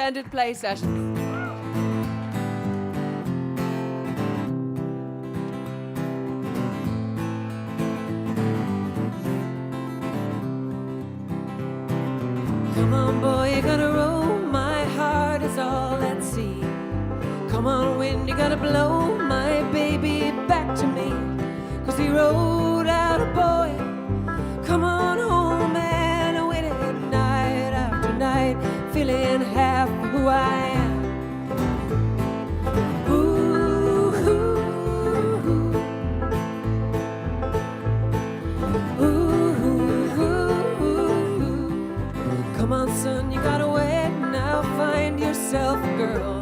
extended play sessions. Come on, boy, you gotta roll. My heart is all at sea. Come on, wind, you gotta blow my baby back to me. 'Cause he rode out a boy. Come on home, and I waited night after night, feeling half who I am. Ooh, ooh, ooh. Ooh, ooh, ooh. Come on, son, you gotta wait now, find yourself a girl.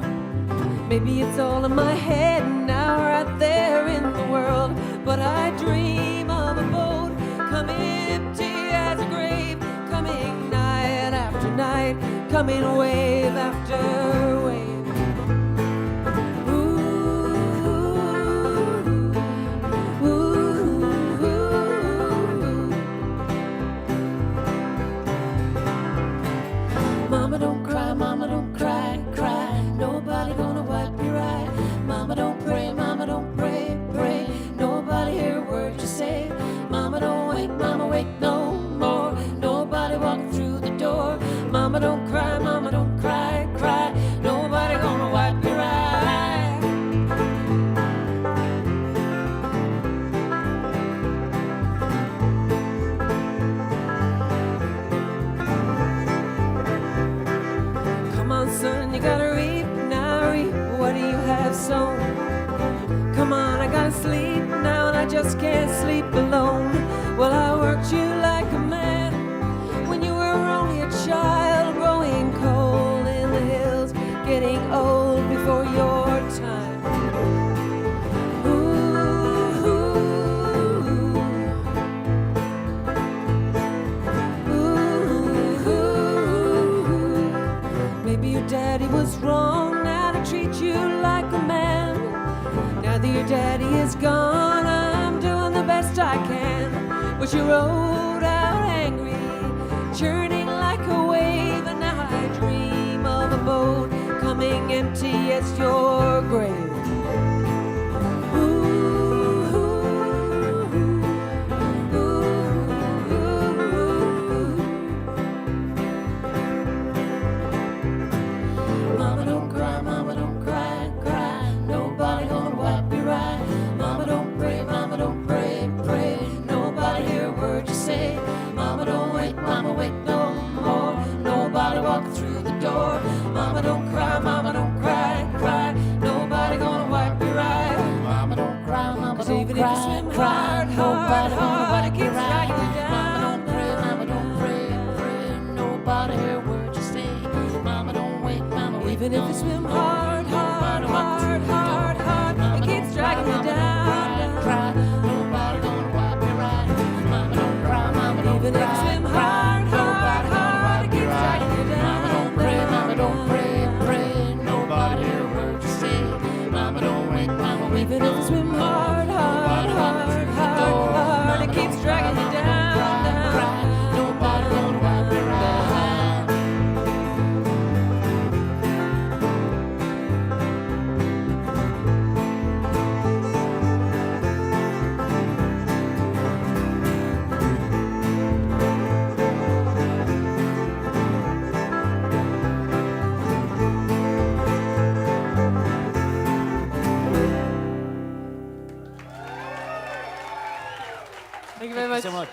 Maybe it's all in my head now, right there in the world. But I dream of a boat coming empty as a grave, coming night after night, coming wave after wave. Ooh, ooh, ooh. Mama, don't cry, mama, don't cry, cry. Nobody gonna wipe your eye. Mama, don't pray, mama, don't pray, pray. Nobody hear a word you say. Mama, don't wait, mama, wait no more. Nobody walking through the door. Mama, don't cry, mama, don't cry, cry. Nobody gonna wipe your eye. Come on, son, you gotta reap, now reap what do you have sown. Come on, I gotta sleep now and I just can't sleep alone. Well, I worked you like a man when you were only a child, growing cold in the hills, getting old before your time. Ooh, ooh, ooh. Maybe your daddy was wrong now to treat you like a man. Now that your daddy is gone, I'm doing the best I can. But you rode out angry, churning like a wave, and now I dream of a boat coming empty as your grave. Ooh, ooh, ooh, ooh. Mama, don't cry, mama, don't cry, cry. Nobody gonna wipe your eye. Mama, don't pray, mama, don't pray, pray. Nobody hear a word you say. Mama, don't wait, mama, wait no more. Nobody walking through the door. Mama, don't cry, mama, don't cry, cry. Nobody gonna wipe your eye. Mama, don't cry, mama, don't even cry, if you swim hard, hard, hard, it keeps dragging you down. Mama, don't pray, mama, don't pray, pray. Nobody hear a word you say. Mama, don't wait, mama, wait even if you swim hard, hard, hard, hard, hard, it keeps dragging you down. Cry, nobody gonna wipe your eye. Mama, don't cry, mama, don't even if you swim hard, hard, hard, it keeps dragging you down. Mama, don't pray, mama, don't pray, pray. Nobody hear a word you say. Mama, don't wait, mama, wait even if you swim hard, hard, hard, hard, hard, it keeps dragging you down. Nobody gonna wipe your eye. Thank you very much. Thank you so much.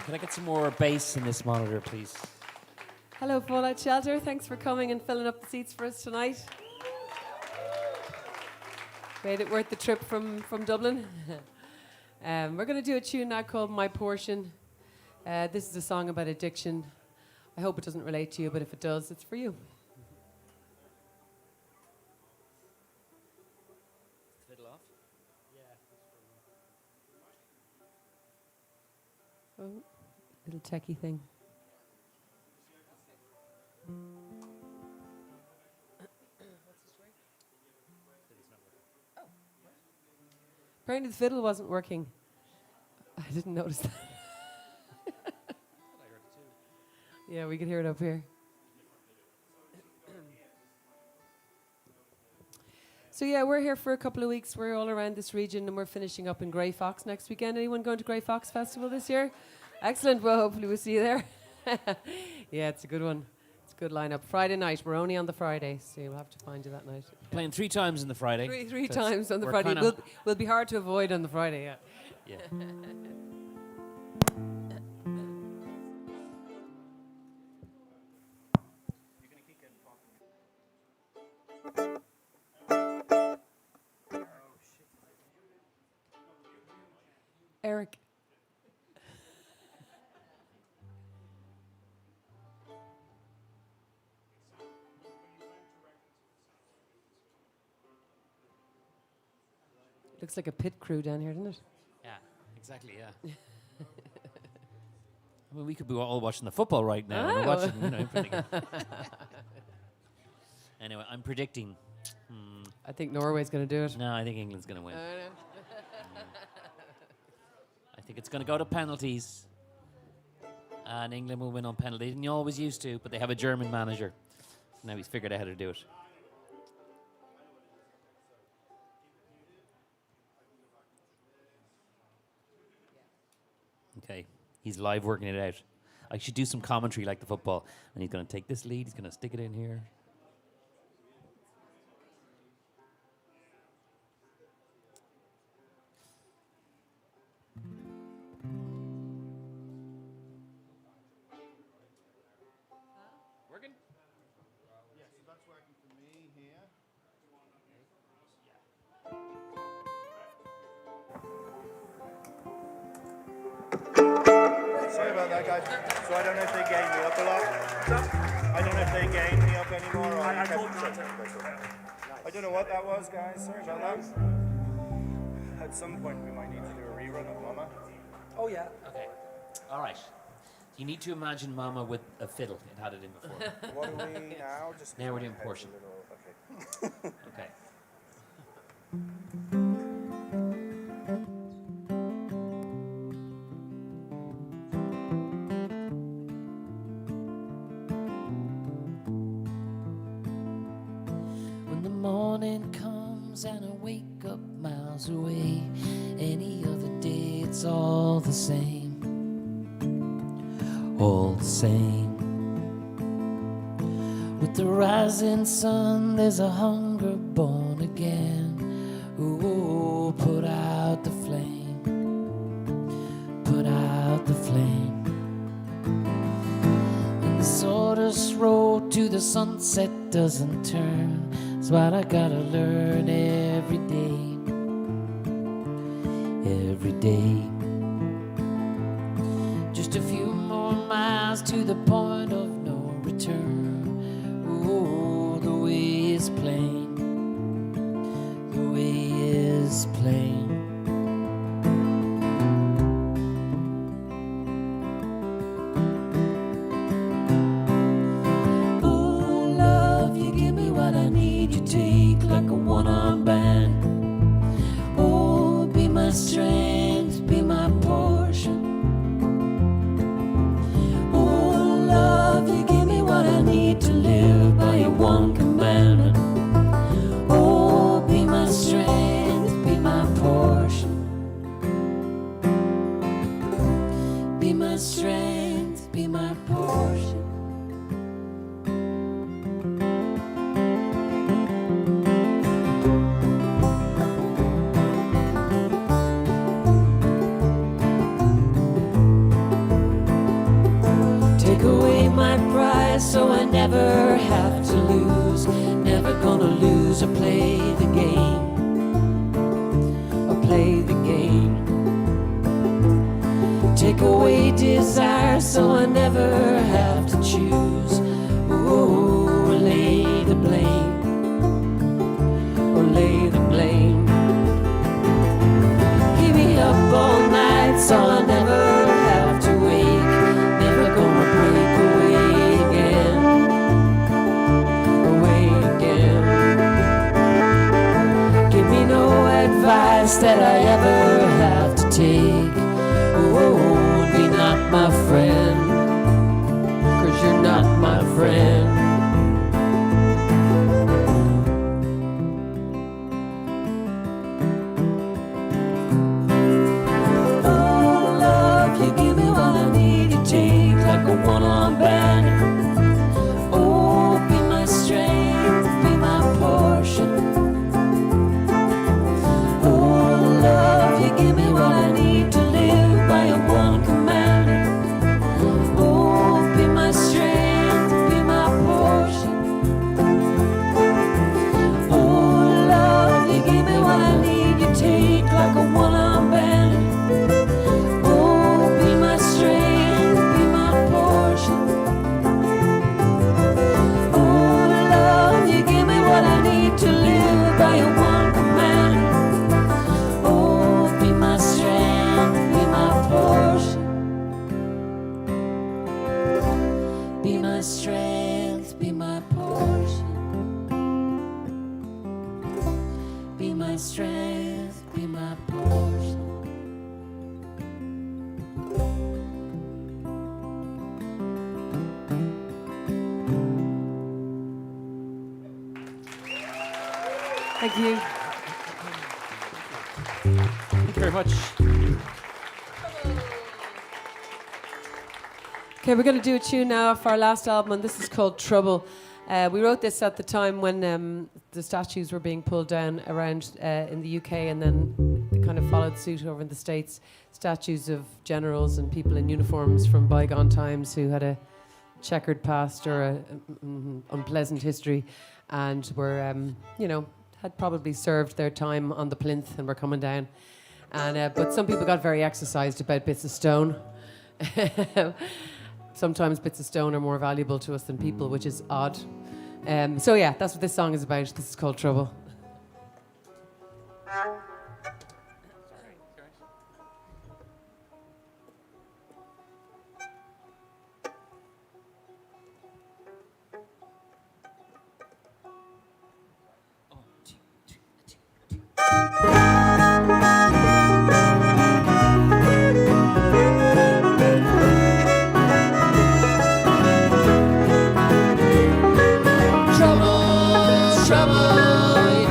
Can I get some more bass in this monitor, please? Hello, Fallout Shelter. Thanks for coming and filling up the seats for us tonight. Made it worth the trip from Dublin. We're going to do a tune now called My Portion. This is a song about addiction. I hope it doesn't relate to you, but if it does, it's for you. Fiddle off? Oh, little techie thing. Apparently the fiddle wasn't working. I didn't notice that. Yeah, we can hear it up here. So yeah, we're here for a couple of weeks. We're all around this region, and we're finishing up in Grey Fox next weekend. Anyone going to Grey Fox Festival this year? Excellent. Well, hopefully we'll see you there. Yeah, it's a good one. It's a good lineup. Friday night. We're only on the Friday, so you'll have to find you that night. Playing 3 times on the Friday. Three 'cause times on the we're Friday. kinda- Will be hard to avoid on the Friday. Yeah. Yeah. Eric. Looks like a pit crew down here, doesn't it? Yeah, exactly, yeah. I mean, we could be all watching the football right now. We're Oh. watching, pretty good. Anyway, I'm predicting. I think Norway's going to do it. No, I think England's going to win. I think it's going to go to penalties. And England will win on penalties. And you always used to, but they have a German manager. Now he's figured out how to do it. Okay, he's live working it out. I should do some commentary like the football. And he's going to take this lead, he's going to stick it in here. Working? Yeah, so that's working for me here. Sorry about that, guys. So I don't know if they gained me up a lot. I don't know if they gained me up anymore. Or I don't know what that was, guys. Sorry about that. At some point, we might need to do a rerun of Mama. Oh yeah. Okay. All right. You need to imagine Mama with a fiddle. It had it in before. What are we now? Just Now we're doing my head's a portion. little- Okay. Okay. When the morning comes and I wake up miles away, any other day it's all the same. All the same. With the rising sun, there's a hunger born again. Ooh, put out the flame. Put out the flame. And the shortest road to the sunset doesn't turn. That's what I gotta learn every day. Every day. Just a few more miles to the point of no return. Oh, the way is plain. The way is plain. Oh, love, you give me what I need. You take like a one-arm band. Oh, be my strength, be my portion. Oh, love, you give me what I need to live by your one commandment. Oh, be my strength, be my portion. Be my strength, be my portion. Take away my pride so I never have to lose. Never gonna lose or play the game. Or play the game. Take away desire so I never have to choose. Ooh, lay the blame. Or lay the blame. Keep me up all night so I never have to wake. Never gonna break away again. Away again. Give me no advice that I ever have to take. Oh, be not my friend. 'Cause Thank you. Thank you very much. Okay, we're going to do a tune now off our last album, and this is called Trouble. We wrote this at the time when the statues were being pulled down around in the UK, and then they kind of followed suit over in the States. Statues of generals and people in uniforms from bygone times who had a checkered past or a unpleasant history, and were, had probably served their time on the plinth and were coming down. And but some people got very exercised about bits of stone. Sometimes bits of stone are more valuable to us than people, which is odd. So yeah, that's what this song is about. This is called Trouble.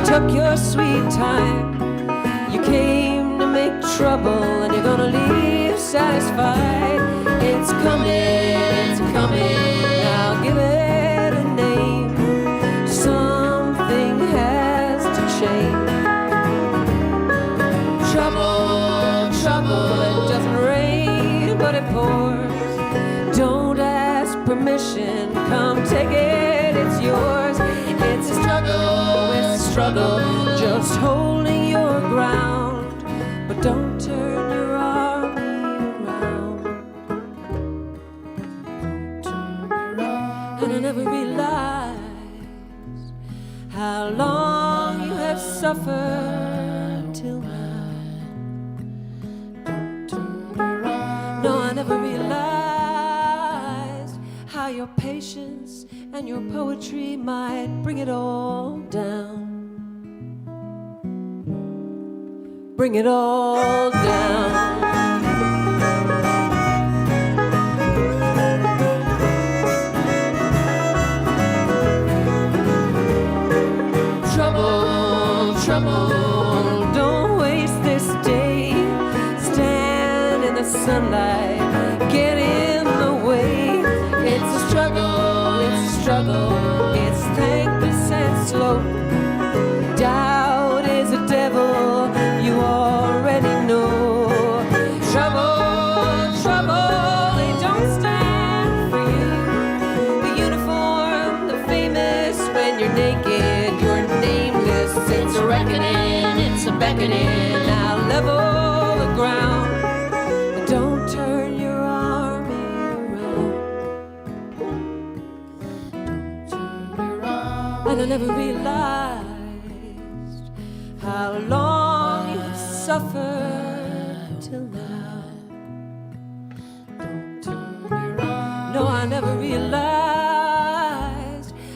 Took your sweet time. You came to make trouble, and you're gonna leave satisfied. It's coming, now give it a name. Something has to change. Trouble, it doesn't rain, but it pours. Don't ask permission, come take it, it's yours. It's a struggle, just holding your ground. But don't turn your army around. And I never realized how long you have suffered till now. No, I never realized how your patience and your poetry might bring it all down. Bring it all down. Trouble, don't waste this day. Stand in the sunlight, get in the way. It's a struggle, it's thankless and slow. Doubt is a devil, you already know. Trouble, they don't stand for you. The uniform, the famous, when you're naked, you're nameless. It's a reckoning, it's a beckoning. Now level the ground, but don't turn your army around. And I never realized how long you've suffered till now. No, I never realized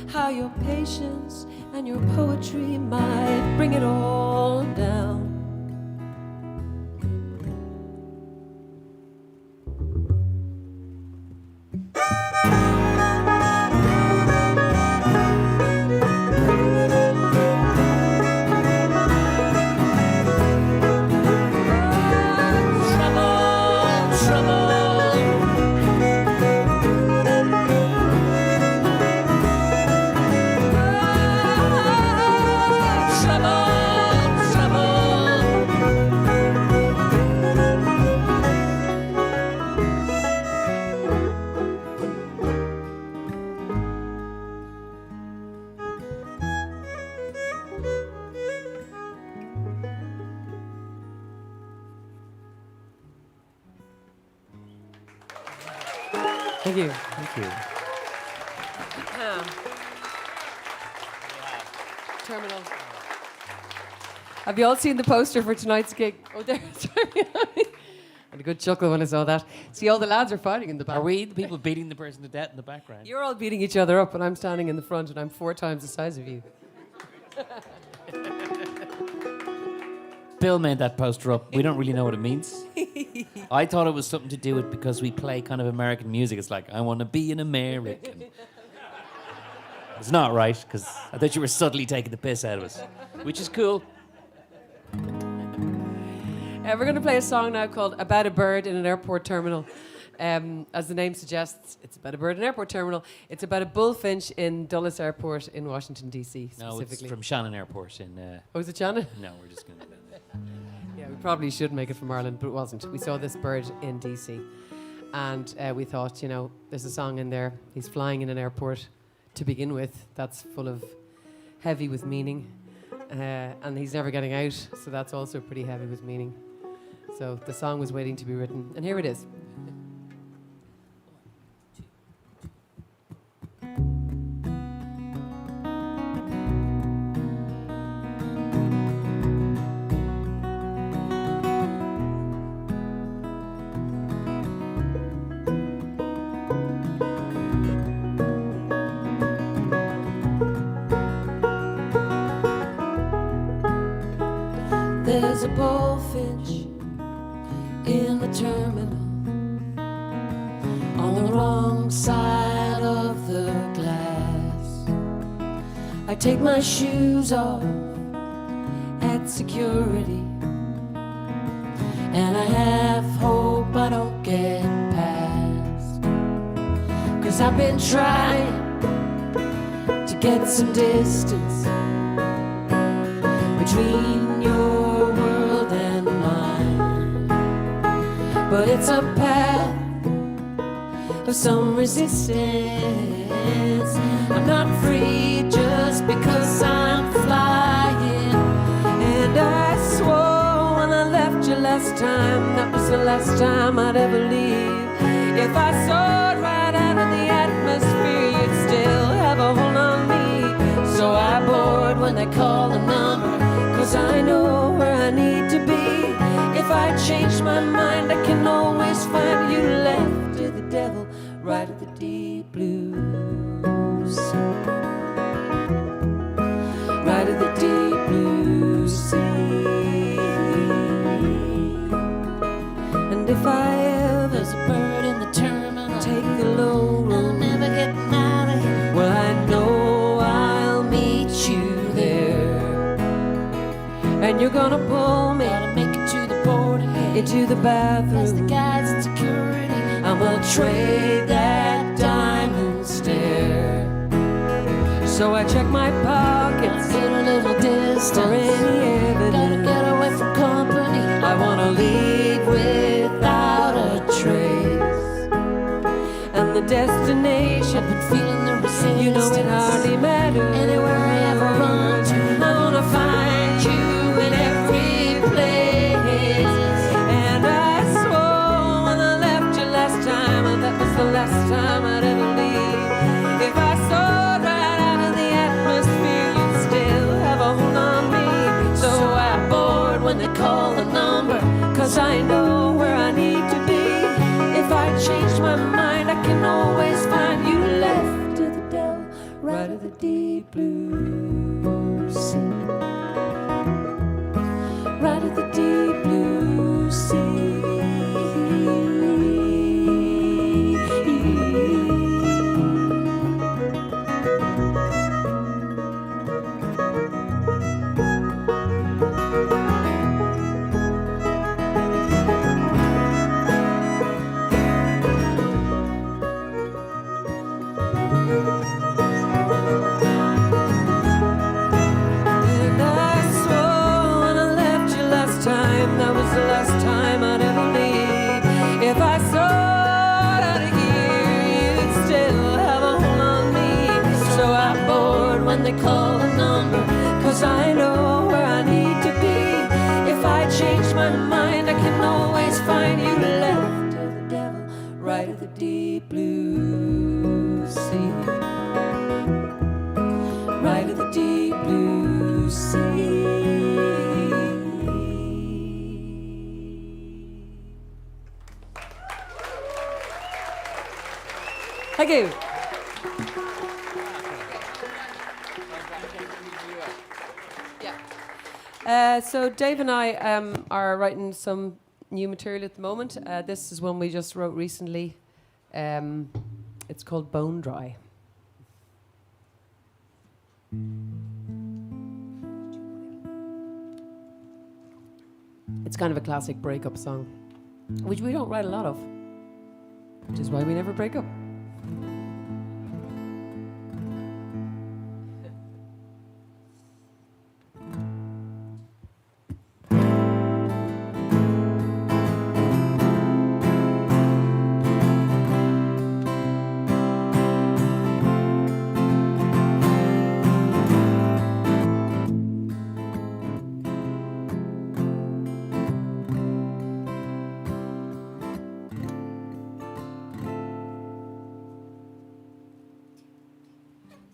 how your patience and your poetry might bring it all down. Thank you. Thank you. Terminal. Have you all seen the poster for tonight's gig? Oh, there. Sorry. I had a good chuckle when I saw that. See, all the lads are fighting in the back. Are we the people beating the person to death in the background? You're all beating each other up, and I'm standing in the front, and I'm 4 times the size of you. Bill made that poster up. We don't really know what it means. I thought it was something to do with because we play kind of American music. It's like, I want to be an American. It's not right, because I thought you were subtly taking the piss out of us, which is cool. We're going to play a song now called About a Bird in an Airport Terminal. As the name suggests, it's about a bird in an airport terminal. It's about a bullfinch in Dulles Airport in Washington, D.C. No, specifically. it's from Shannon Airport in... Oh, is it Shannon? No, we're just going to... Yeah, we probably should make it from Ireland, but it wasn't. We saw this bird in DC, and we thought, you know, there's a song in there. He's flying in an airport to begin with. That's full of heavy with meaning, and he's never getting out, so that's also pretty heavy with meaning. So the song was waiting to be written, and here it is. There's a bullfinch in the terminal on the wrong side of the glass. I take my shoes off at security, and I half hope I don't get past, 'cause I've been trying to get some distance between your world and mine, but it's a path of some resistance. I'm not free just because I'm flying, and I swore when I left you last time that was the last time I'd ever leave. If I soared right out of the atmosphere, you'd still have a hold on me. So I board when they call the number, 'cause I know where I need to be. If I change my mind, I can always find you. Left to the devil, right at the deep blue sea. Right at the deep blue sea. And if I ever, there's a bird in the terminal, take the low road, I'm never getting out of here. Well, I know I'll meet you there, and you're gonna pull me, gotta make it to the boarding gate, into the bathroom, past the guys and security. I'm gonna trade that diamond stare. So I check my pockets, get a little distance for any evidence. Gotta get away from company, I wanna leave without a trace. And the destination, I've been feeling the resistance. You know it hardly matters. Anywhere I ever run to, I wanna find you in every place. And I swore when I left you last time that was the last time I'd ever leave. If I soared right out of the atmosphere, you'd still have a hold on me. So I board when they call the number, 'cause I know where I need to be. If I change my mind, I can always find you. Left to the devil, right at the deep blue sea. Right at the deep blue sea. And I swore when I left you last time that was the last time I'd ever leave. If I soared out of here, you'd still have a hold on me. So I board when they call the number, 'cause I know where I need to be. If I change my mind, I can always find you. Left to the devil, right at the deep blue sea. Right at the deep blue sea. Thank you. So Dave and I are writing some new material at the moment. This is one we just wrote recently. It's called Bone Dry. It's kind of a classic breakup song, which we don't write a lot of, which is why we never break up.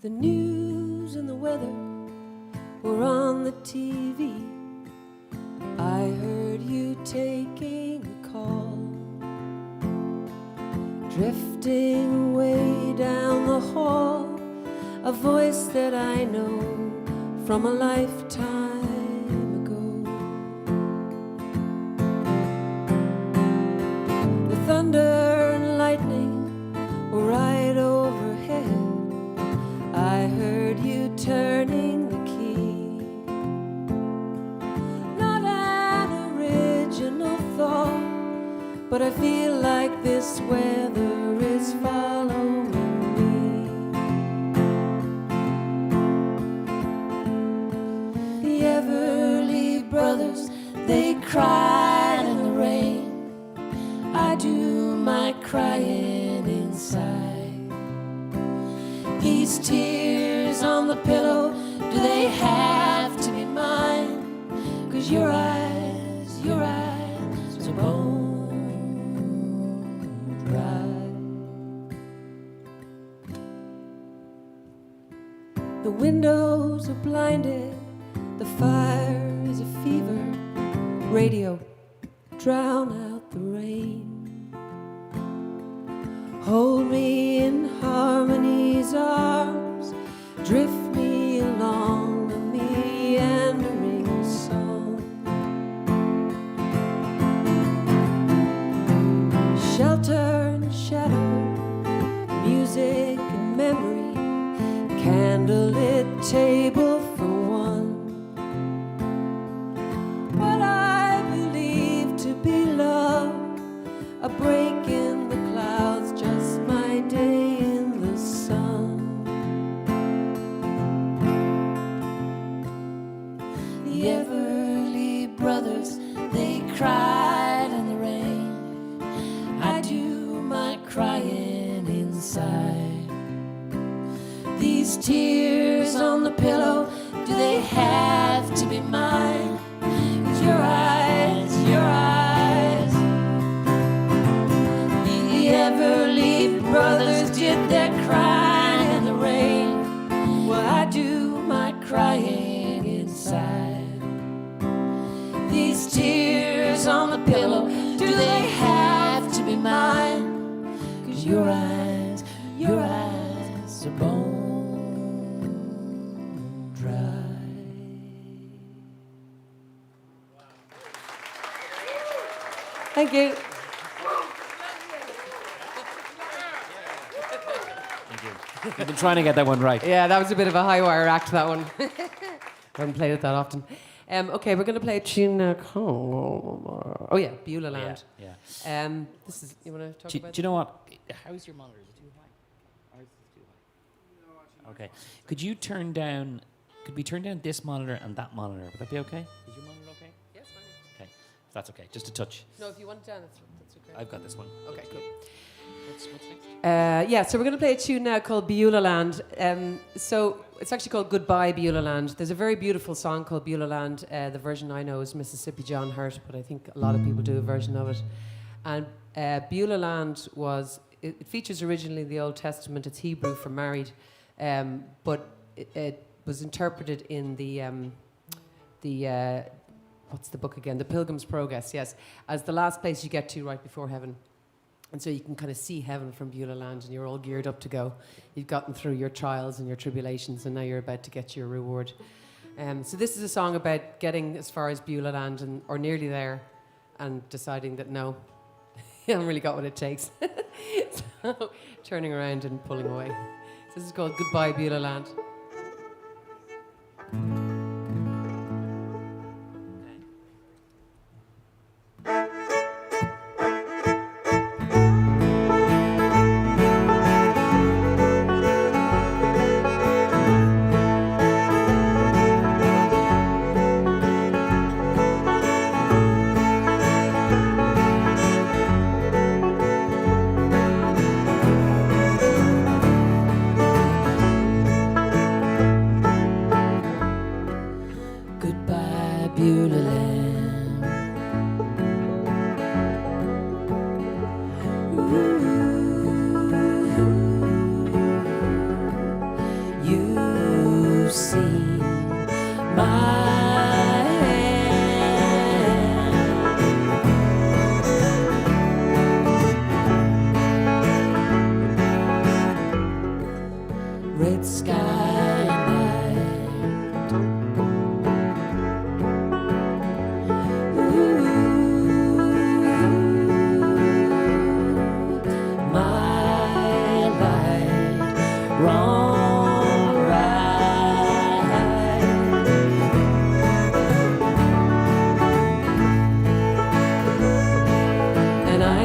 The news and the weather were on the TV. I heard you taking a call, drifting away down the hall, a voice that I know from a lifetime ago. The thunder and lightning were right overhead. I heard you turning the key. Not an original thought, but I feel like this weather is following me. The Everly Brothers, they cried in the rain. I do my crying inside. These tears on the pillow, do they have to be mine? 'Cause your eyes are bone dry. The windows are blinded, the fire is a fever. Radio, drown out the rain. Hold me in harmonies' arms, drift me along a meandering song. Shelter and shadow, music and memory, candlelit table for one. What I believe to be love, a break in the clouds, just my day in the sun. The Everly Brothers, they cried in the rain. I do my crying inside. These tears on the pillow, do they have to be mine? 'Cause your eyes Everly Brothers did their crying in the rain. Well, I do my crying inside. These tears on the pillow, do they have to be mine? 'Cause your eyes are bone dry. Thank you. You've been trying to get that one right. Yeah, that was a bit of a high wire act, that one. I haven't played it that often. Okay, we're going to play a tune now. Oh yeah, Beulah Land. Yeah. This is. You want to talk Do about? you know what? How's your monitor? Is it too high? Or is it too high? Okay. Could we turn down this monitor and that monitor? Would that be okay? Is your monitor okay? Yes, fine. Okay. If that's okay. Just a touch. No, if you want it down, that's okay. I've got this one. Okay, cool. What's next? Yeah, so we're going to play a tune now called Beulah Land. So it's actually called Goodbye Beulah Land. There's a very beautiful song called Beulah Land. The version I know is Mississippi John Hurt, but I think a lot of people do a version of it. And Beulah Land it features originally in the Old Testament. It's Hebrew for married, but it was interpreted in the what's the book again? The Pilgrim's Progress, yes, as the last place you get to right before heaven. And so you can kind of see heaven from Beulah Land, and you're all geared up to go. You've gotten through your trials and your tribulations, and now you're about to get your reward. So this is a song about getting as far as Beulah Land, or nearly there, and deciding that no, you haven't really got what it takes. So turning around and pulling away. So this is called Goodbye Beulah Land.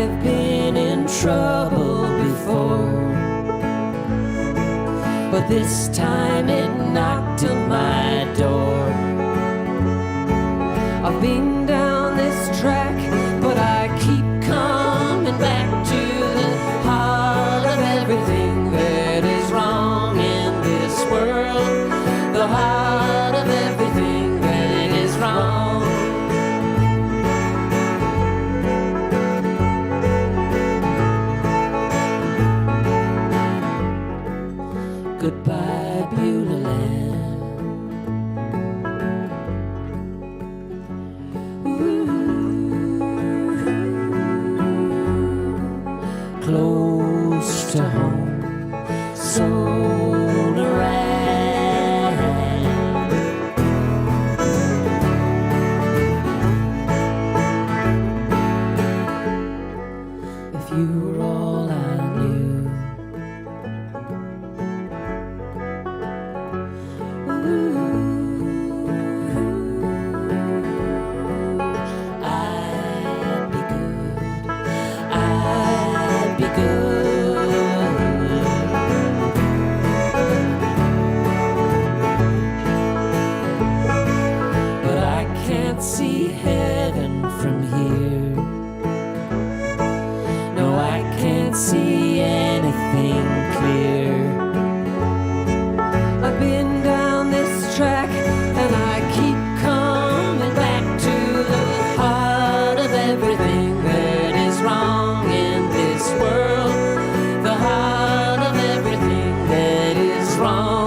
I've been in trouble before, but this time it knocked on my door. I've been down this track, but I keep coming back to the heart of everything that is wrong in this world. The heart of everything that is wrong. Goodbye, Beulah land. Ooh, close to home, sold around. If you were all I knew, I'd be good, I'd be good. But I can't see heaven from here. No, I can't see anything clear. I've been down this track and I keep coming back to the heart of everything that is wrong in this world. The heart of everything that is wrong.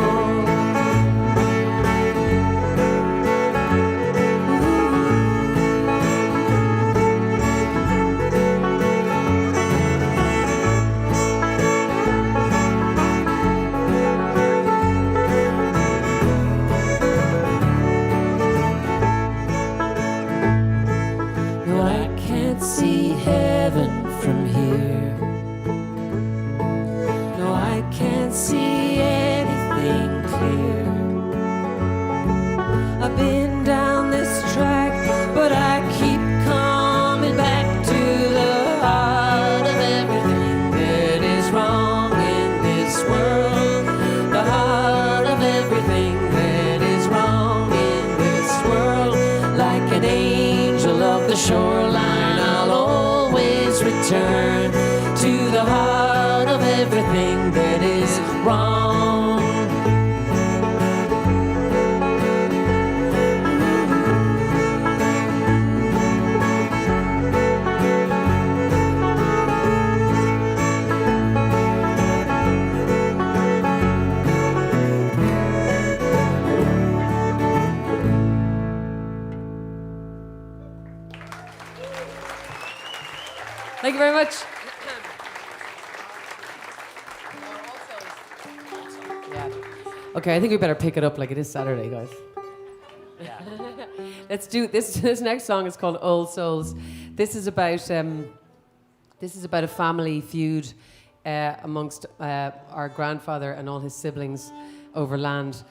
No, I can't see heaven from here. No, I can't see anything clear. I've been down this track, but I keep coming back to the heart of everything that is wrong in this world. The heart of everything that is wrong in this world. Like an angel of the shoreline, I'll always return to the heart of everything that is wrong. Thank you very much. Okay, I think we better pick it up like it is Saturday, guys. Let's do this. This next song is called Old Souls. This is about a family feud amongst our grandfather and all his siblings over land.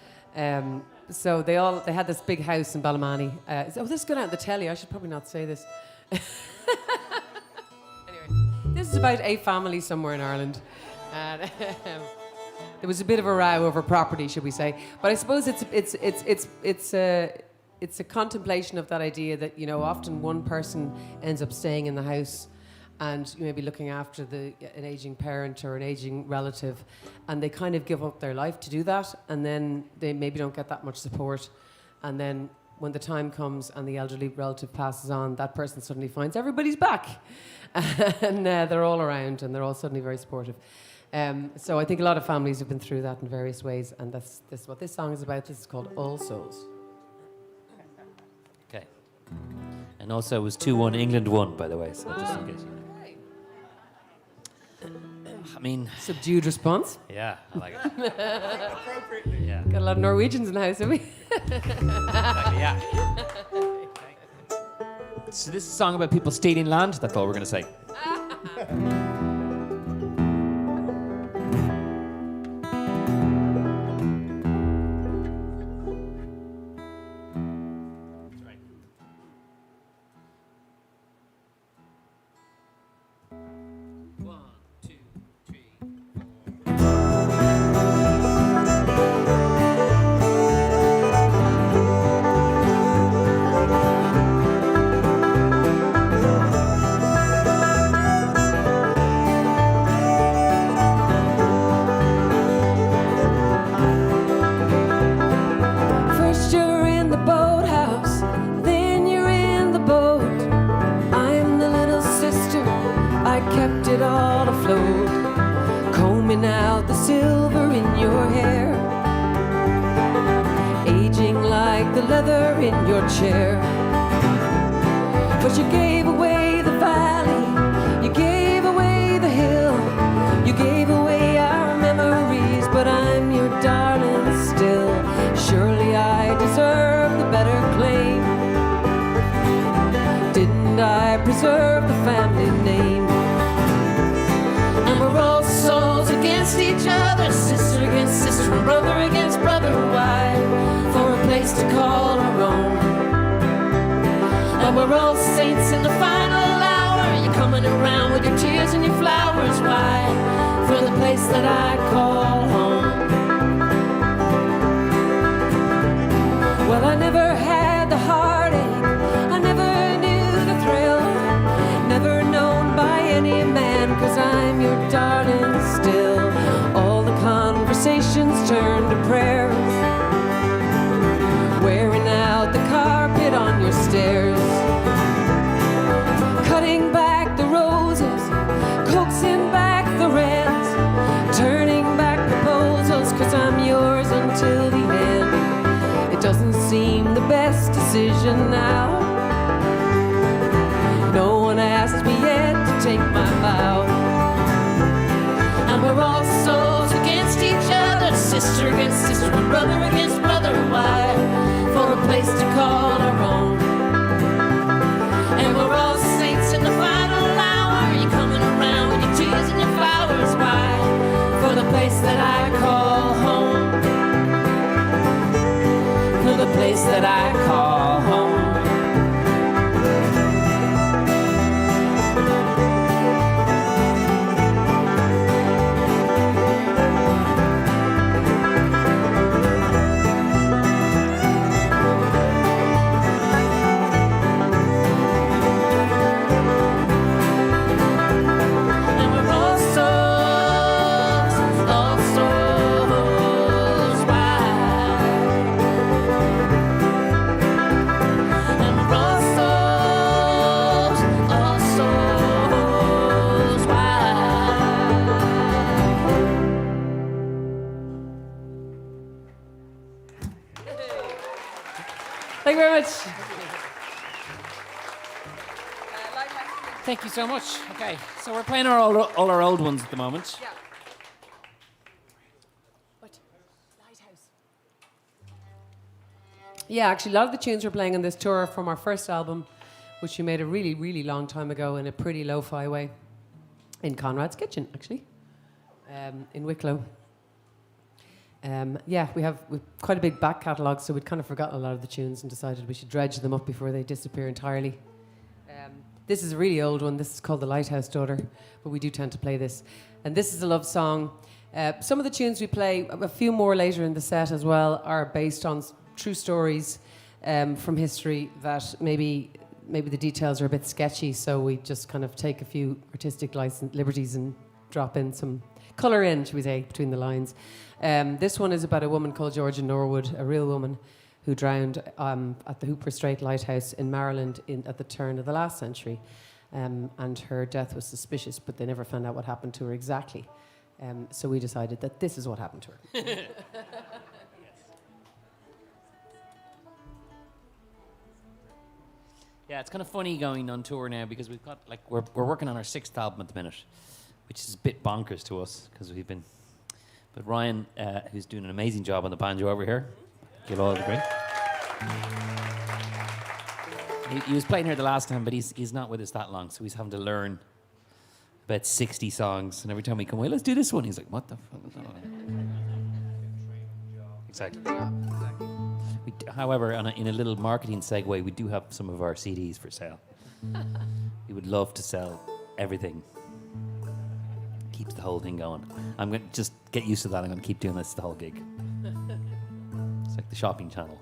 So they had this big house in Ballymoney. This is going out on the telly. I should probably not say this. This is about a family somewhere in Ireland. And, there was a bit of a row over property, should we say? But I suppose it's a contemplation of that idea that, you know, often one person ends up staying in the house and maybe looking after an aging parent or an aging relative, and they kind of give up their life to do that, and then they maybe don't get that much support, and then when the time comes and the elderly relative passes on, that person suddenly finds everybody's back. And they're all around and they're all suddenly very supportive. So I think a lot of families have been through that in various ways, and that's what this song is about. This is called All Souls. Okay. And also it was 2-1, England won, by the way, so just in case. I mean... Subdued response. Yeah, I like it. Appropriately. Yeah. Got a lot of Norwegians in the house, have we? Yeah. So this is a song about people stealing land. That's all we're going to say. it all afloat, combing out the silver in your hair, aging like the leather in your chair. But you gave away the valley, you gave away the hill, you gave away our memories, but I'm your darling still. Surely I deserve the better claim. Didn't I preserve the family name? And we're all souls against each other, sister against sister, and brother against brother. Why? For a place to call our own. And we're all saints in the final hour. You're coming around with your tears and your flowers. Why? For the place that I call home. Well, I never had the heartache, I never knew the thrill, never known by any man, 'cause I'm your darling still. All the conversations turn to prayers, wearing out the carpet on your stairs, cutting back the roses, coaxing back the reds, turning back proposals, 'cause I'm yours until the end. It doesn't seem the best decision now. No one asked me yet to take my vow. And we're all souls against each other, sister against sister, and brother against brother. Why? For a place to call our own. And we're all saints in the final hour. You're coming around with your tears and your flowers. Why? For the place that I call home. For the place that I call home. And we're all souls, all souls. Why? And we're all souls, why? Thank you very much. Thank you so much. Okay, so we're playing all our old ones at the moment. Yeah. What? Lighthouse. Yeah, actually, a lot of the tunes we're playing on this tour are from our first album, which we made a really, really long time ago in a pretty lo-fi way, in Conrad's kitchen, actually, in Wicklow. Yeah, we've quite a big back catalogue, so we'd kind of forgotten a lot of the tunes and decided we should dredge them up before they disappear entirely. This is a really old one. This is called The Lighthouse Daughter, but we do tend to play this. And this is a love song. Some of the tunes we play, a few more later in the set as well, are based on true stories from history that maybe the details are a bit sketchy, so we just kind of take a few artistic liberties and drop in some colour in, should we say, between the lines. This one is about a woman called Georgia Norwood, a real woman, who drowned at the Hooper Strait Lighthouse in Maryland at the turn of the last century. And her death was suspicious, but they never found out what happened to her exactly. So we decided that this is what happened to her. Yeah, it's kind of funny going on tour now because we've got we're working on our 6th album at the minute, which is a bit bonkers to us because we've been. But Ryan, who's doing an amazing job on the banjo over here, you'll all agree. He was playing here the last time, but he's not with us that long, so he's having to learn about 60 songs. And every time we come away, let's do this one. He's like, what the fuck is that? Exactly. However, in a little marketing segue, we do have some of our CDs for sale. We would love to sell everything. Keeps the whole thing going. I'm going to just get used to that. I'm going to keep doing this the whole gig. It's like the shopping channel.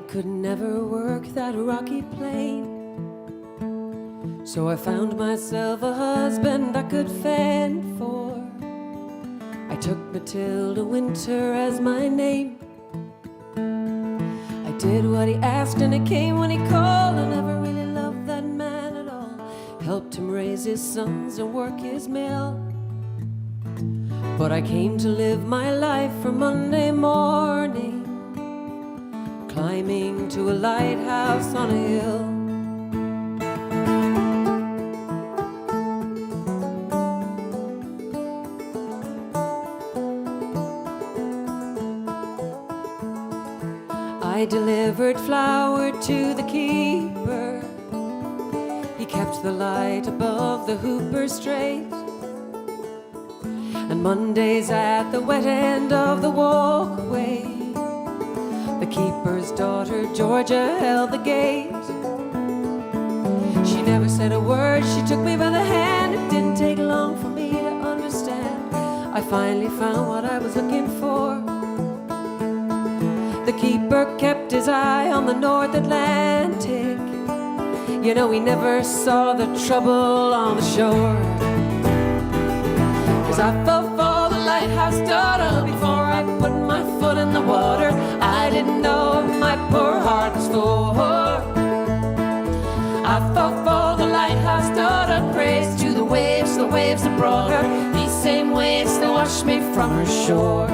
could never work that rocky plane. So I found myself a husband I could fend for. I took Matilda Winter as my name. I did what he asked and it came when he called. I never really loved that man at all. Helped him raise his sons and work his mill. But I came to live my life from Monday morning, climbing to a lighthouse on a hill. I delivered flour to the keeper. He kept the light above the Hooper Strait. And Mondays at the wet end of the walkway, the keeper's daughter Georgia held the gate. She never said a word, she took me by the hand. It didn't take long for me to understand. I finally found what I was looking for. The keeper kept his eye on the North Atlantic. You know, he never saw the trouble on the shore. 'Cause I fell for the lighthouse daughter before I put my foot in the water. I didn't know my poor heart was for. I fell for the lighthouse daughter. Praise to the waves that brought her. These same waves that washed me from her shore.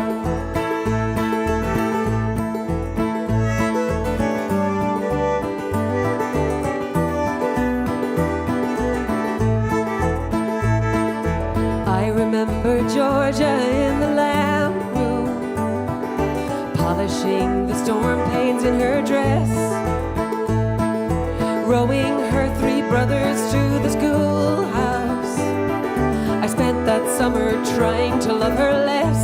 Georgia in the lamp room, polishing the storm panes in her dress, rowing her 3 brothers to the schoolhouse. I spent that summer trying to love her less.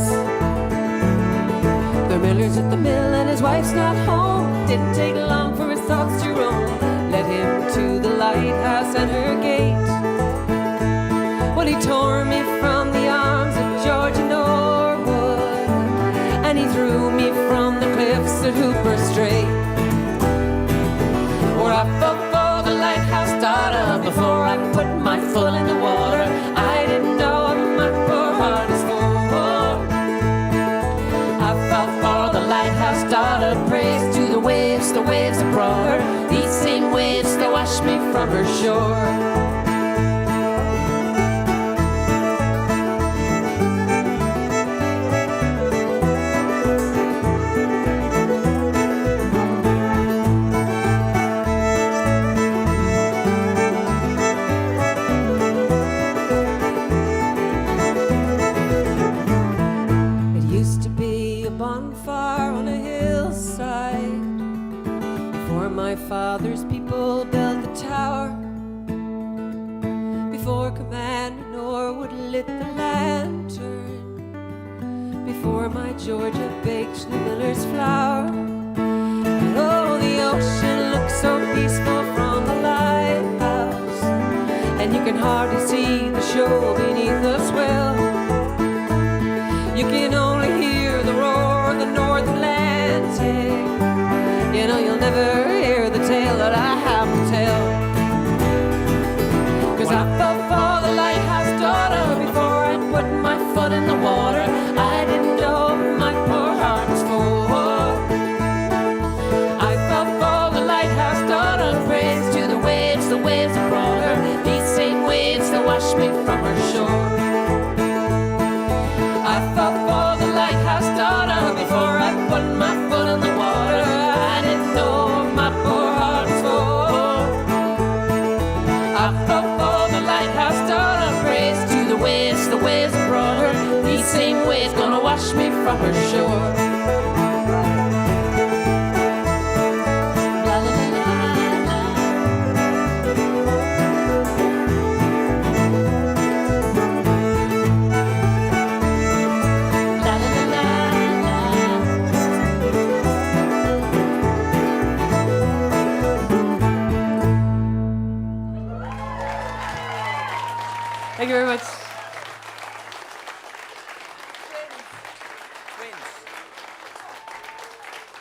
The miller's at the mill and his wife's not home. Didn't take long for his thoughts to roam. Led him to the lighthouse and her gate. Well, he tore me from the arms of George and Norwood, and he threw me from the cliffs at Hooper Strait. Where I fell for the lighthouse daughter before I put my foot in the water. I didn't know what my poor heart is for. I fell for the lighthouse daughter. Praise to the waves that brought her. These same waves that washed me from her shore. Father's people built the tower, before Commander Norwood lit the lantern, before my Georgia baked the miller's flour. And oh, the ocean looks so peaceful from the lighthouse, and you can hardly see the shore beneath the swell. You can only hear the roar of the North Atlantic. You know, you'll never hear the tale that I have to tell. 'Cause I fell for the lighthouse daughter before I put my foot in the water. I didn't know my poor heart was for. I fell for the lighthouse daughter. Praise to the waves that brought her. These same waves that washed me from her shore. I fell for the lighthouse daughter before I put my foot in the water. I didn't know my poor heart was for. I fell for the lighthouse daughter. Praise to the waves that brought her. These same waves gonna wash me from her shore. Thank you very much.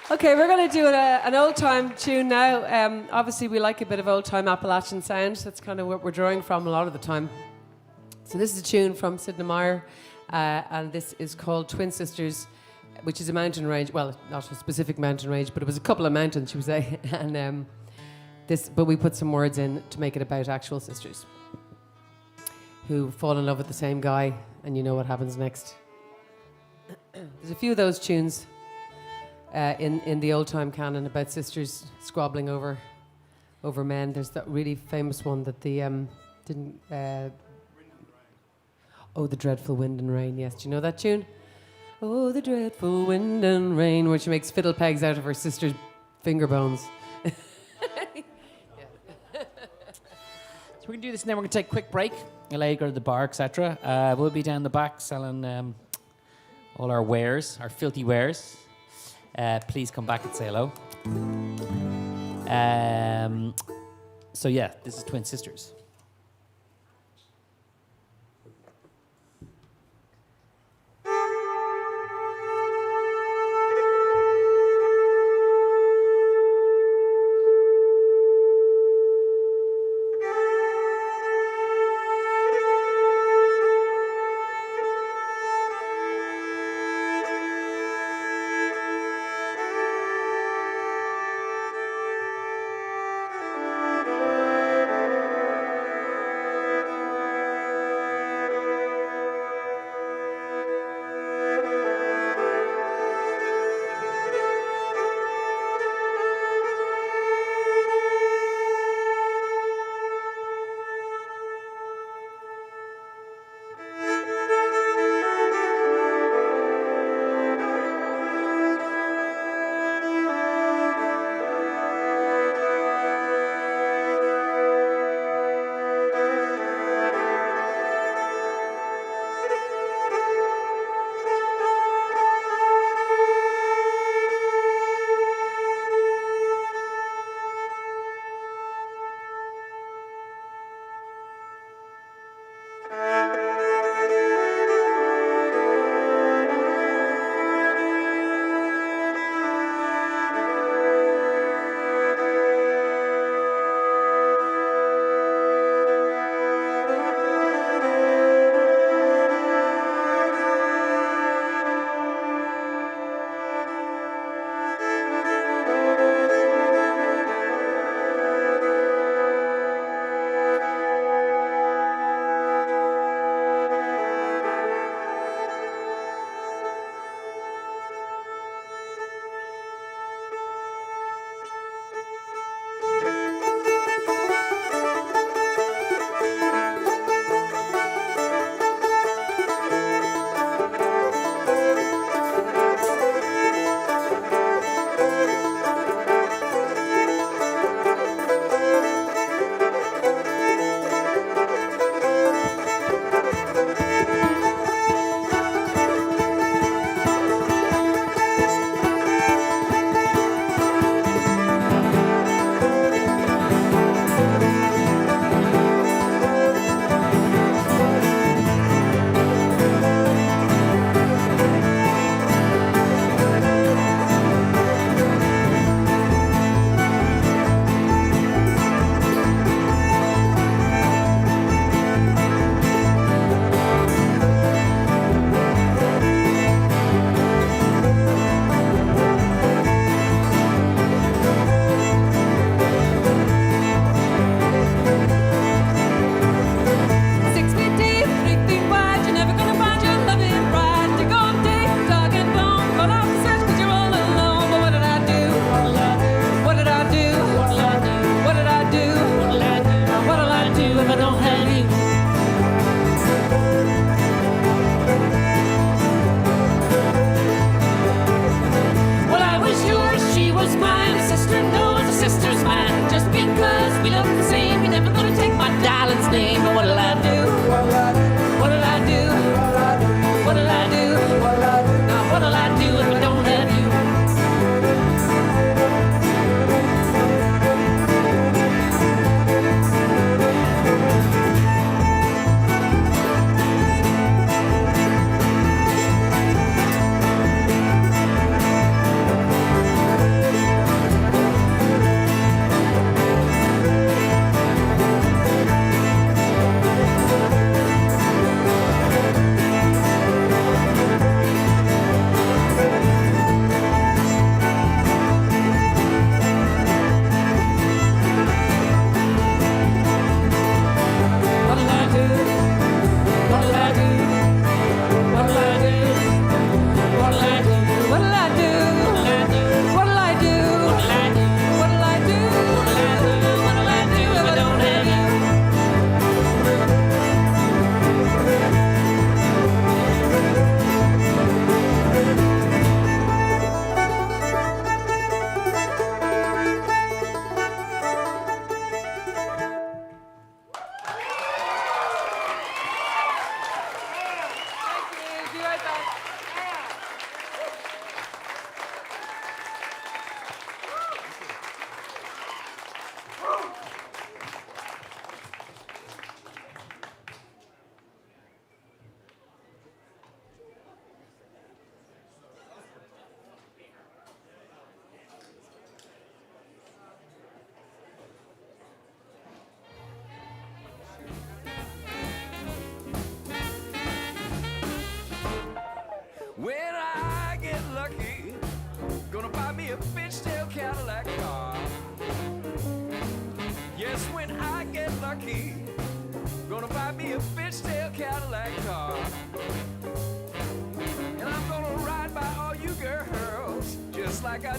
Okay, we're going to do an old-time tune now. Obviously, we like a bit of old-time Appalachian sound. That's kind of what we're drawing from a lot of the time. So this is a tune from Sidney Meyer, and this is called Twin Sisters, which is a mountain range. Well, not a specific mountain range, but it was a couple of mountains, should we say. And but we put some words in to make it about actual sisters who fall in love with the same guy, and you know what happens next. There's a few of those tunes in the old-time canon about sisters squabbling over men. There's that really famous one that the didn't... Oh, the dreadful wind and rain, yes. Do you know that tune? Oh, the dreadful wind and rain, where she makes fiddle pegs out of her sister's finger bones. So we're going to do this and then we're going to take a quick break. Allow you to go to the bar, etc. We'll be down the back selling all our wares, our filthy wares. Please come back and say hello. So yeah, this is Twin Sisters.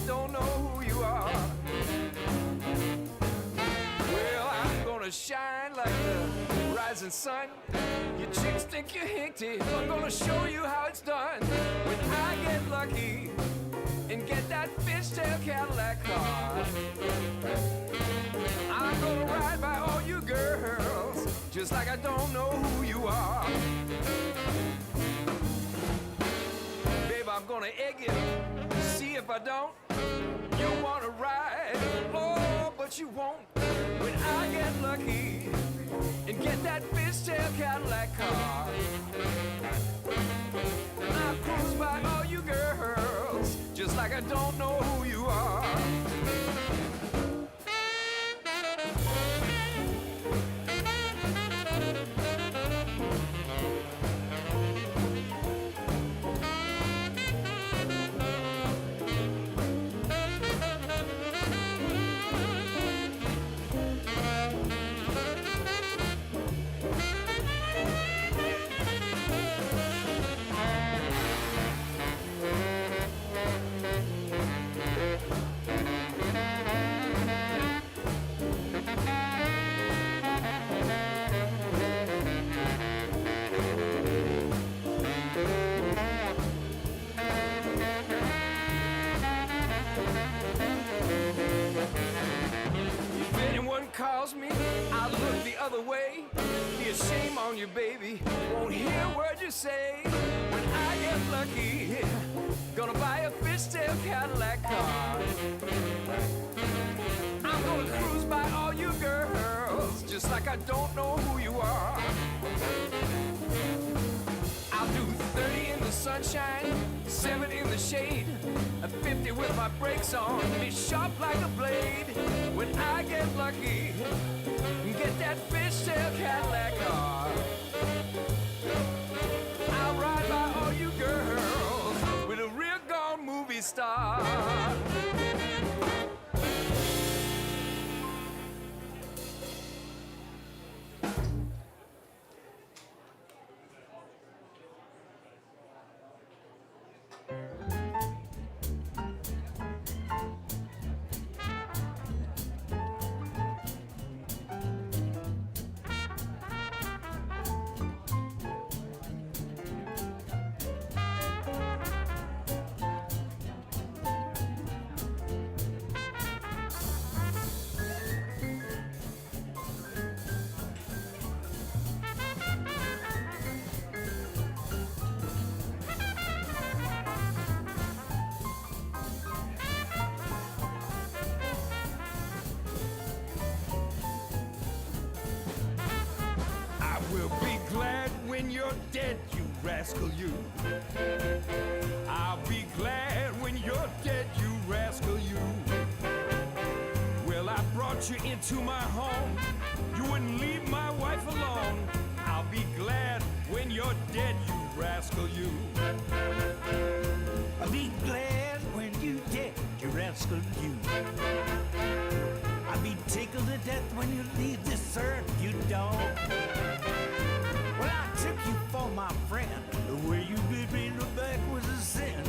don't know who you are. Well, I'm gonna shine like the rising sun. Your chicks think you're hinky. I'm gonna show you how it's done. When I get lucky and get that fishtail Cadillac car, I'm gonna ride by all you girls just like I don't know who you are. Babe, I'm gonna egg you, see if I don't. You wanna ride, oh, but you won't. When I get lucky and get that fishtail Cadillac car, I'll cruise by all you girls just like I don't know who you are. Calls me, I'll look the other way. Be a shame on you, baby. Won't hear a word you say. When I get lucky, gonna buy a fishtail Cadillac car. I'm gonna cruise by all you girls just like I don't know who you are. I'll do 30 in the sunshine, 7 in the shade, a 50 with my brakes on, be sharp like a blade. When I get lucky, get that fishtail Cadillac car, I'll ride by all you girls with a real gone movie star. When you're dead, you rascal, you. I'll be glad when you're dead, you rascal, you. Well, I brought you into my home. You wouldn't leave my wife alone. I'll be glad when you're dead, you rascal, you. I'll be glad when you're dead, you rascal, you. I'll be tickled to death when you leave this earth, you dog. Well, I took you for my friend. The way you did me in the back was a sin.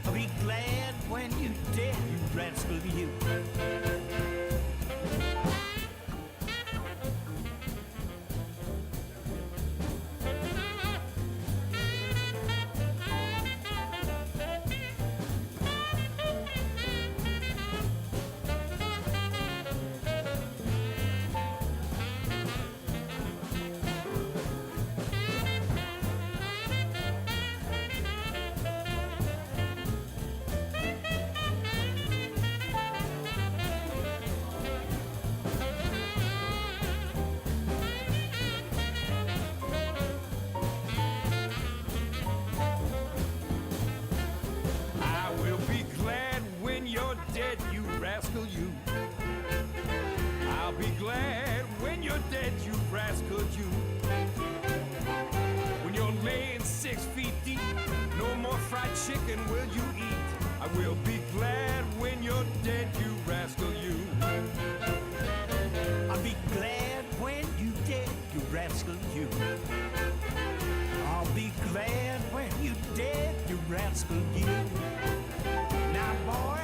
I'll be glad when you're dead, you rascal, you. Dead, you rascal, you. I'll be glad when you're dead, you rascal, you. When you're laying 6 feet deep, no more fried chicken will you eat. I will be glad when you're dead, you rascal, you. I'll be glad when you're dead, you rascal, you. I'll be glad when you're dead, you rascal, you. Now, boy,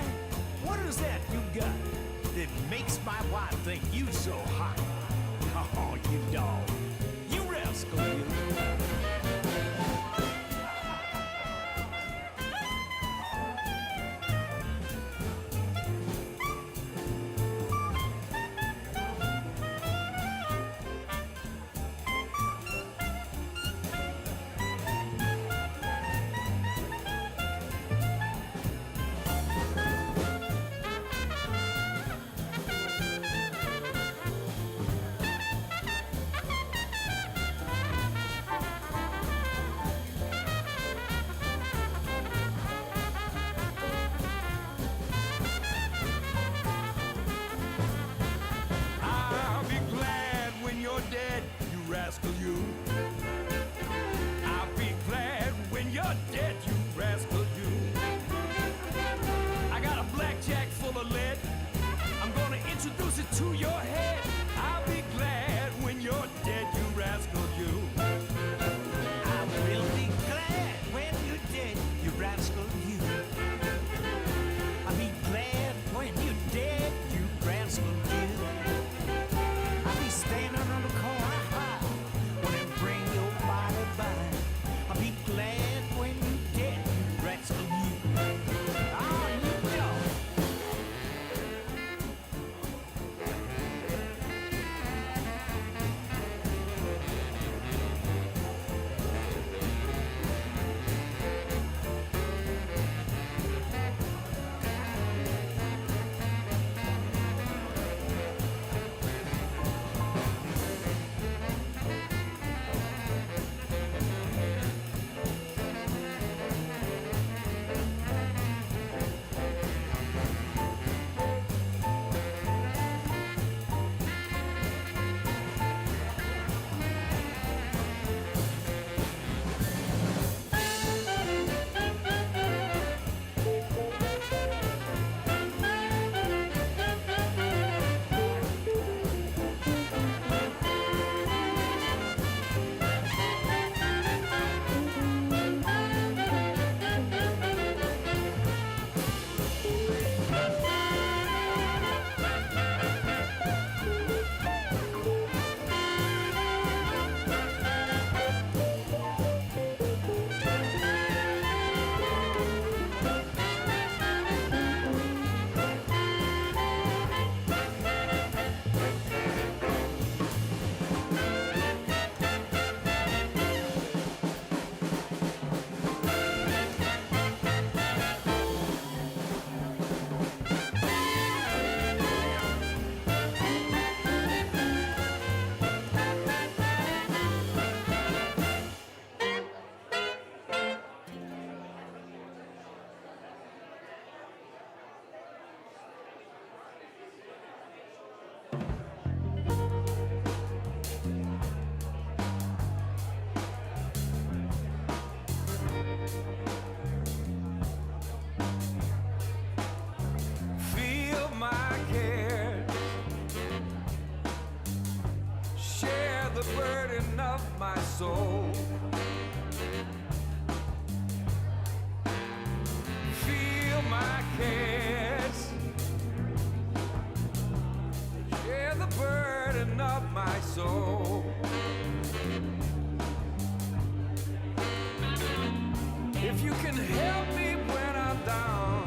If you can help me when I'm down,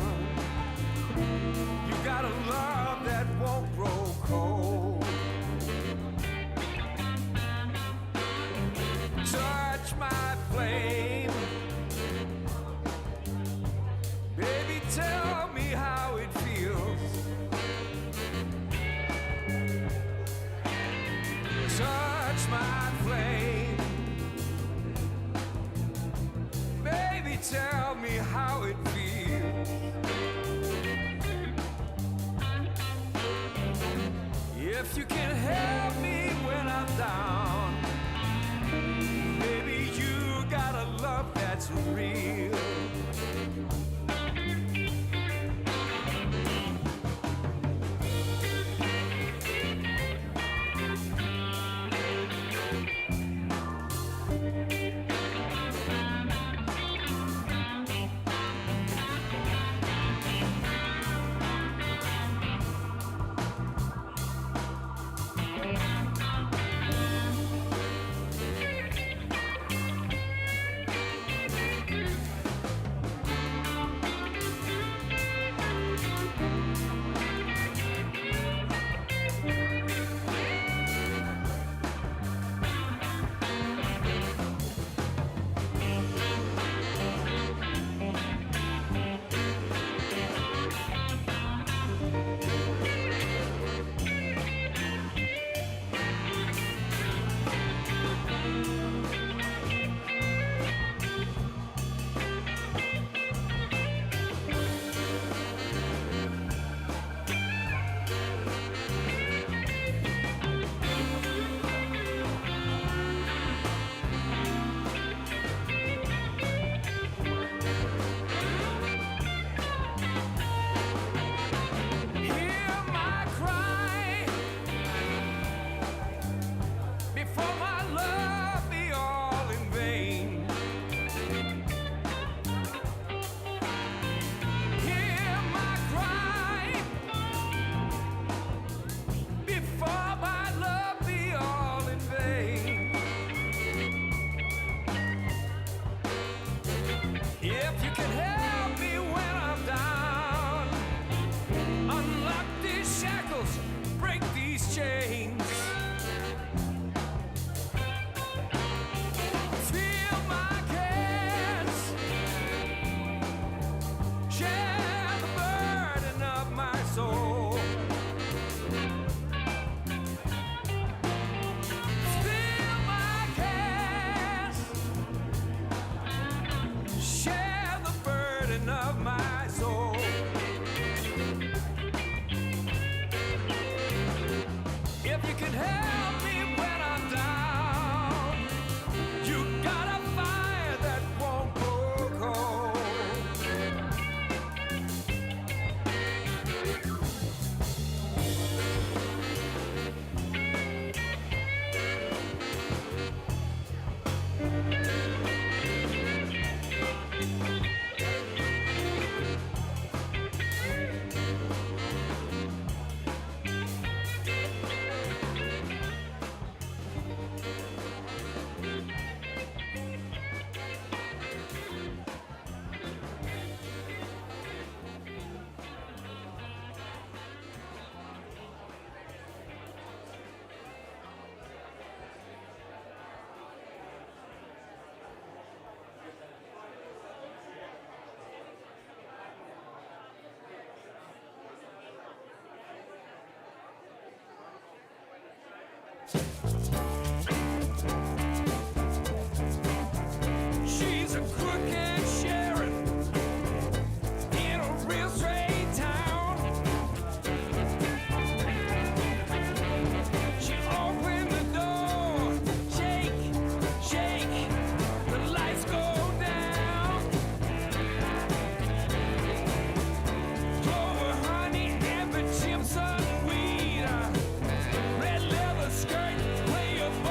you got a love that won't grow cold. Touch my flame, baby, tell me how it feels. Touch my flame, baby, tell me how it feels. If you can help me when I'm down, baby, you got a love that's real. Skirt way up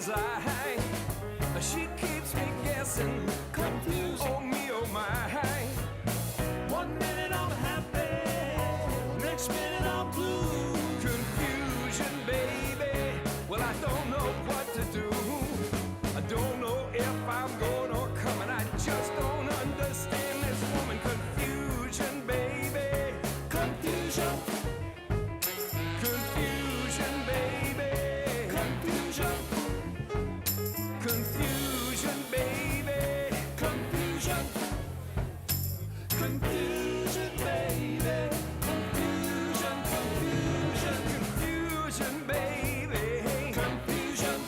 was I. She keeps me guessing, confused. Oh me, oh my. 1 minute I'm happy, next minute I'm blue. Confusion, baby. Well, I don't know what to do. I don't know if I'm going or coming. I just don't understand this woman. Confusion, baby. Confusion, Confusion, baby. confusion, Confusion, baby. confusion, confusion, baby. Confusion, confusion, Confusion, baby. confusion.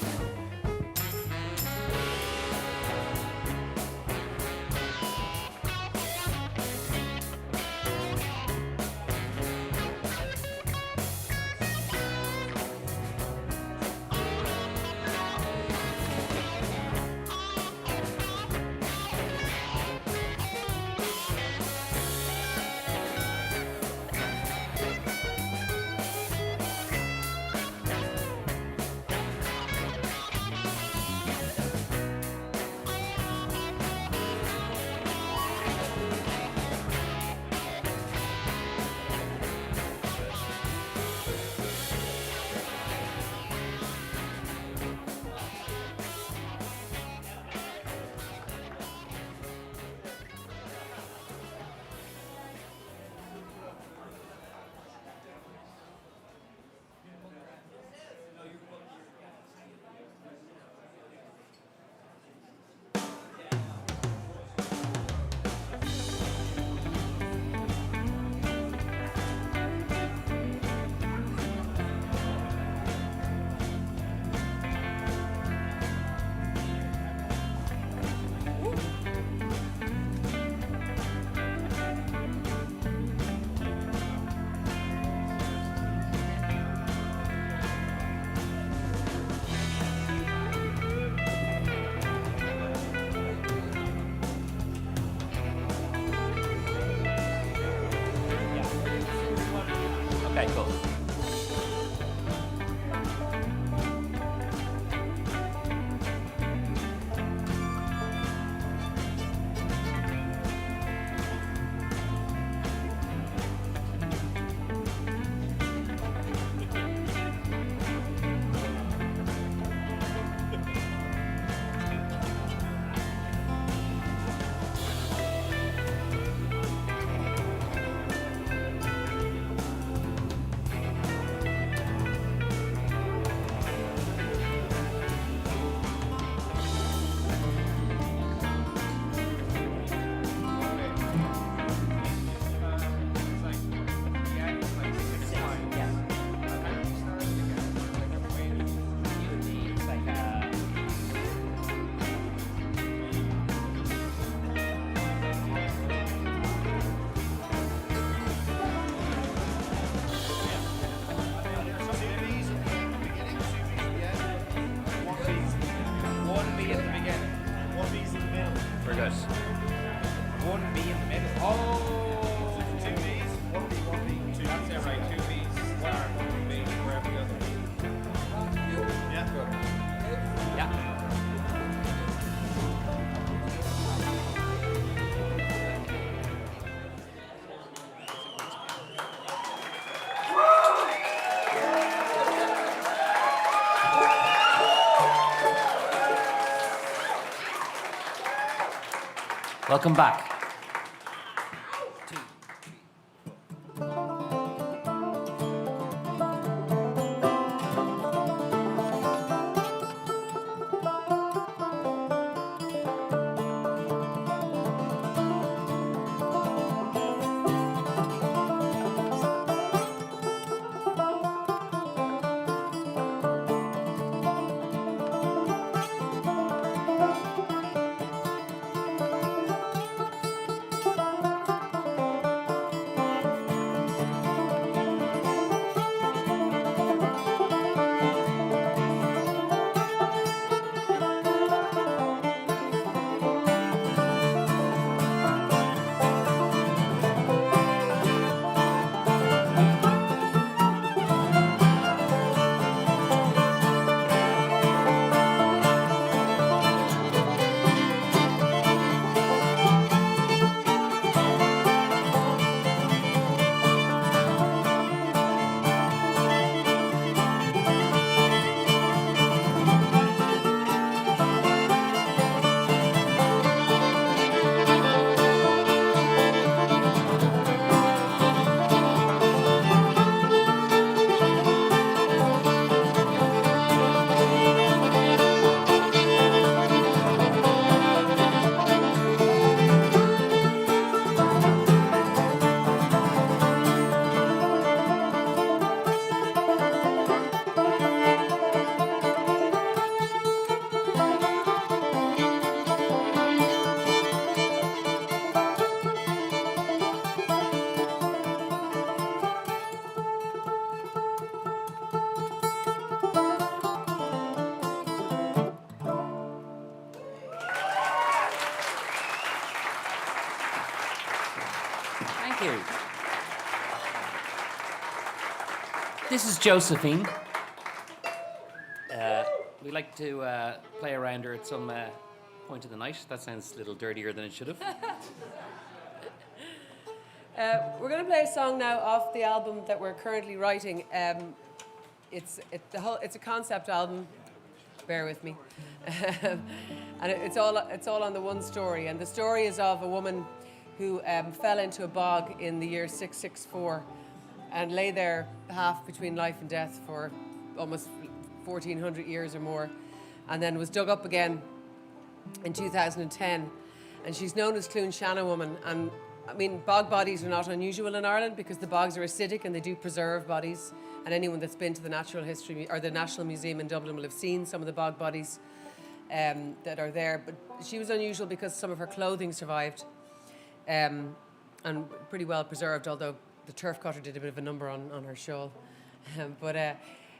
Okay, cool. Welcome back. Thank you. This is Josephine. We like to play around her at some point of the night. That sounds a little dirtier than it should have. We're going to play a song now off the album that we're currently writing. It's a concept album. Bear with me, and it's all on the one story. And the story is of a woman who fell into a bog in the year 664, and lay there half between life and death for almost 1,400 years or more, and then was dug up again in 2010. And she's known as Clune Shanna Woman. And I mean, bog bodies are not unusual in Ireland because the bogs are acidic and they do preserve bodies. And anyone that's been to the Natural History or the National Museum in Dublin will have seen some of the bog bodies that are there. But she was unusual because some of her clothing survived and pretty well preserved, although the turf cutter did a bit of a number on her shawl.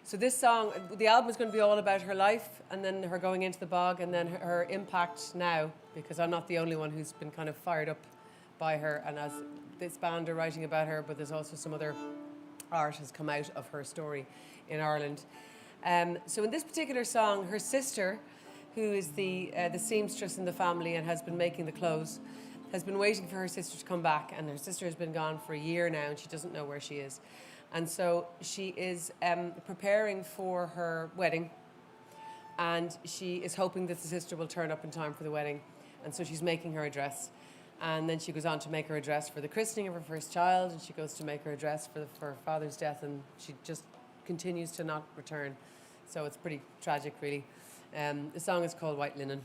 So this song, the album is going to be all about her life and then her going into the bog and then her impact now, because I'm not the only one who's been kind of fired up by her, and as this band are writing about her, but there's also some other art has come out of her story in Ireland. So in this particular song, her sister, who is the seamstress in the family and has been making the clothes, has been waiting for her sister to come back, and her sister has been gone for a year now and she doesn't know where she is. And so she is preparing for her wedding, and she is hoping that the sister will turn up in time for the wedding, and so she's making her a dress. And then she goes on to make her a dress for the christening of her first child, and she goes to make her a dress for her father's death, and she just continues to not return. So it's pretty tragic, really. The song is called White Linen.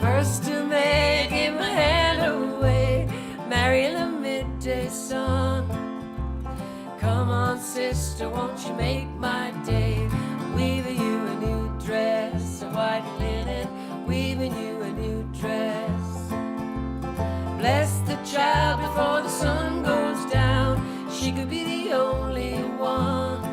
First to make give my hand away, marry in the midday sun. Come on, sister, won't you make my day? Weaving you a new dress of white linen, weaving you a new dress. Bless the child before the sun goes down, she could be the only one.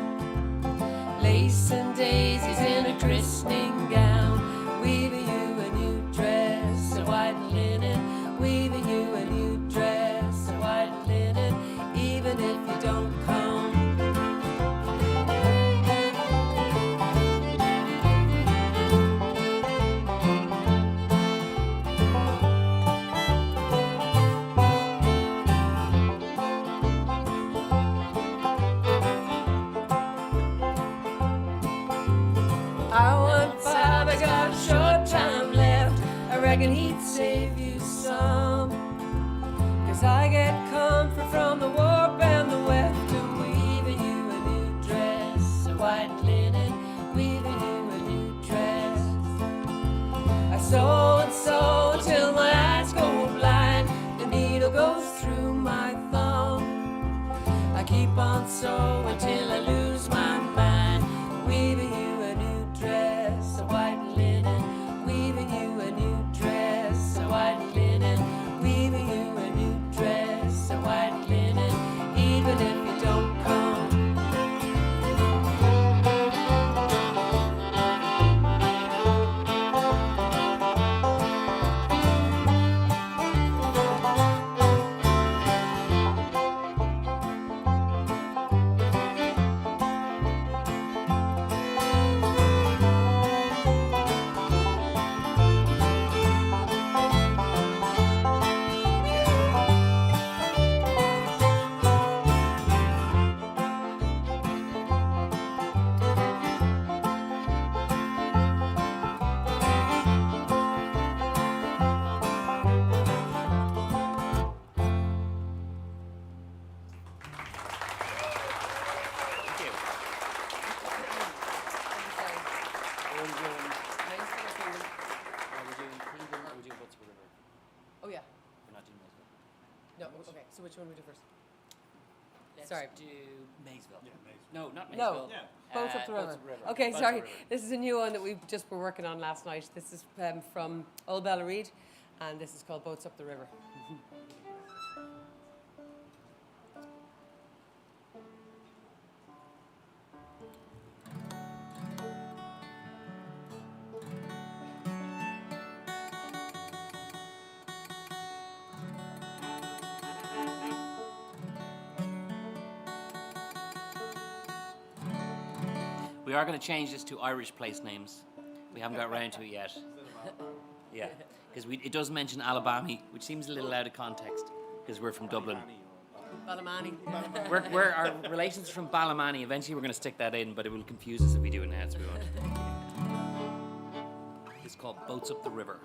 Lace and daisies in a christening gown, weaving you a new dress of white linen, weaving you a new dress of white linen, even if you don't come. Our father got a short time left, I reckon he'd save you some. 'Cause I get comfort from the warp and the weft of weaving you a new dress of white linen, weaving you a new dress. I sew and sew until my eyes go blind, the needle goes through my thumb. I keep on sewing until I lose my mind, weaving you a new dress of white linen, weaving you a new dress of white linen, weaving you a new dress of white linen, even if you don't come. Oh, yeah. We're not doing Maysville. No, okay. So which one we do first? Let's Sorry. do Maysville. Yeah, Maysville. No, not No. Maysville. Boats Up the River. Boats Up the River. Okay, Boats Up sorry. the River. This is a new one that we just were working on last night. This is from Old Bella Reid, and this is called Boats Up the River. We are going to change this to Irish place names. We haven't got around to it yet. Yeah, because it does mention Alabama, which seems a little out of context because we're from Dublin. Ballamani. We're our relations from Ballamani. Eventually, we're going to stick that in, but it will confuse us if we do it now. So we won't. It's called Boats Up the River.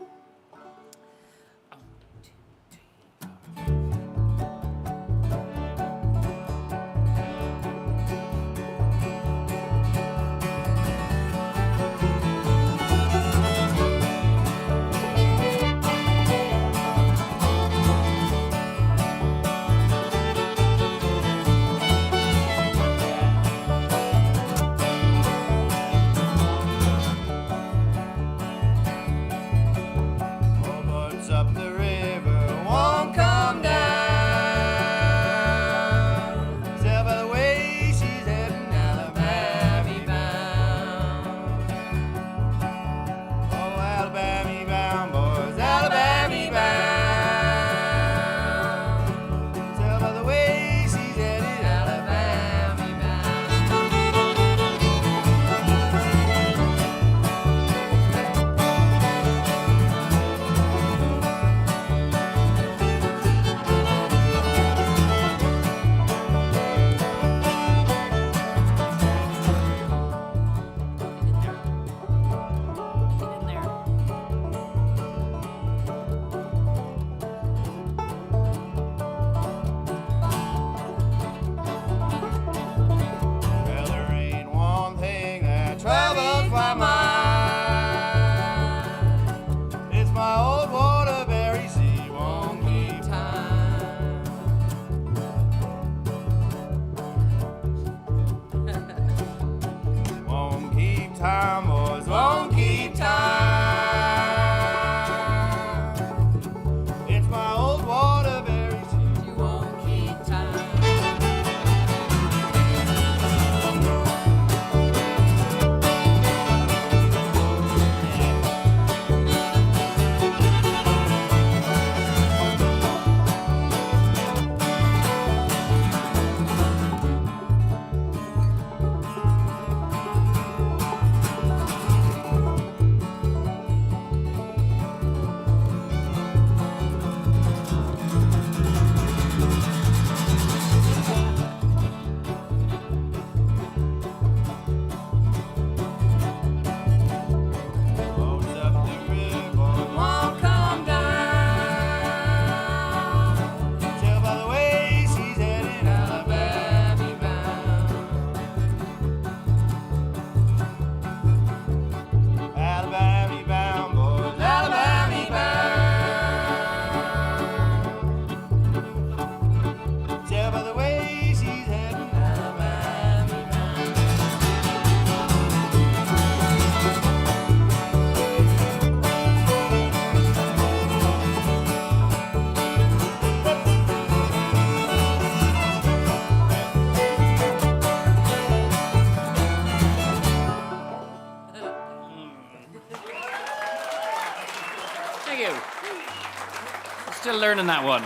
Still learning that one.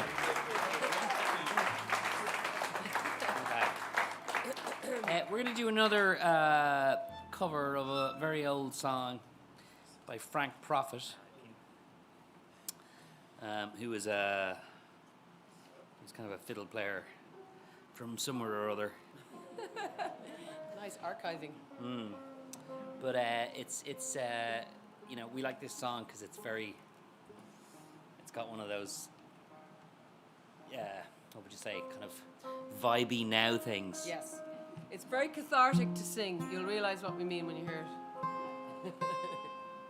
We're going to do another cover of a very old song by Frank Prophet, who was kind of a fiddle player from somewhere or other. Nice archiving. But it's you know, we like this song because it's got one of those, what would you say, kind of vibey now things. Yes. It's very cathartic to sing. You'll realise what we mean when you hear it.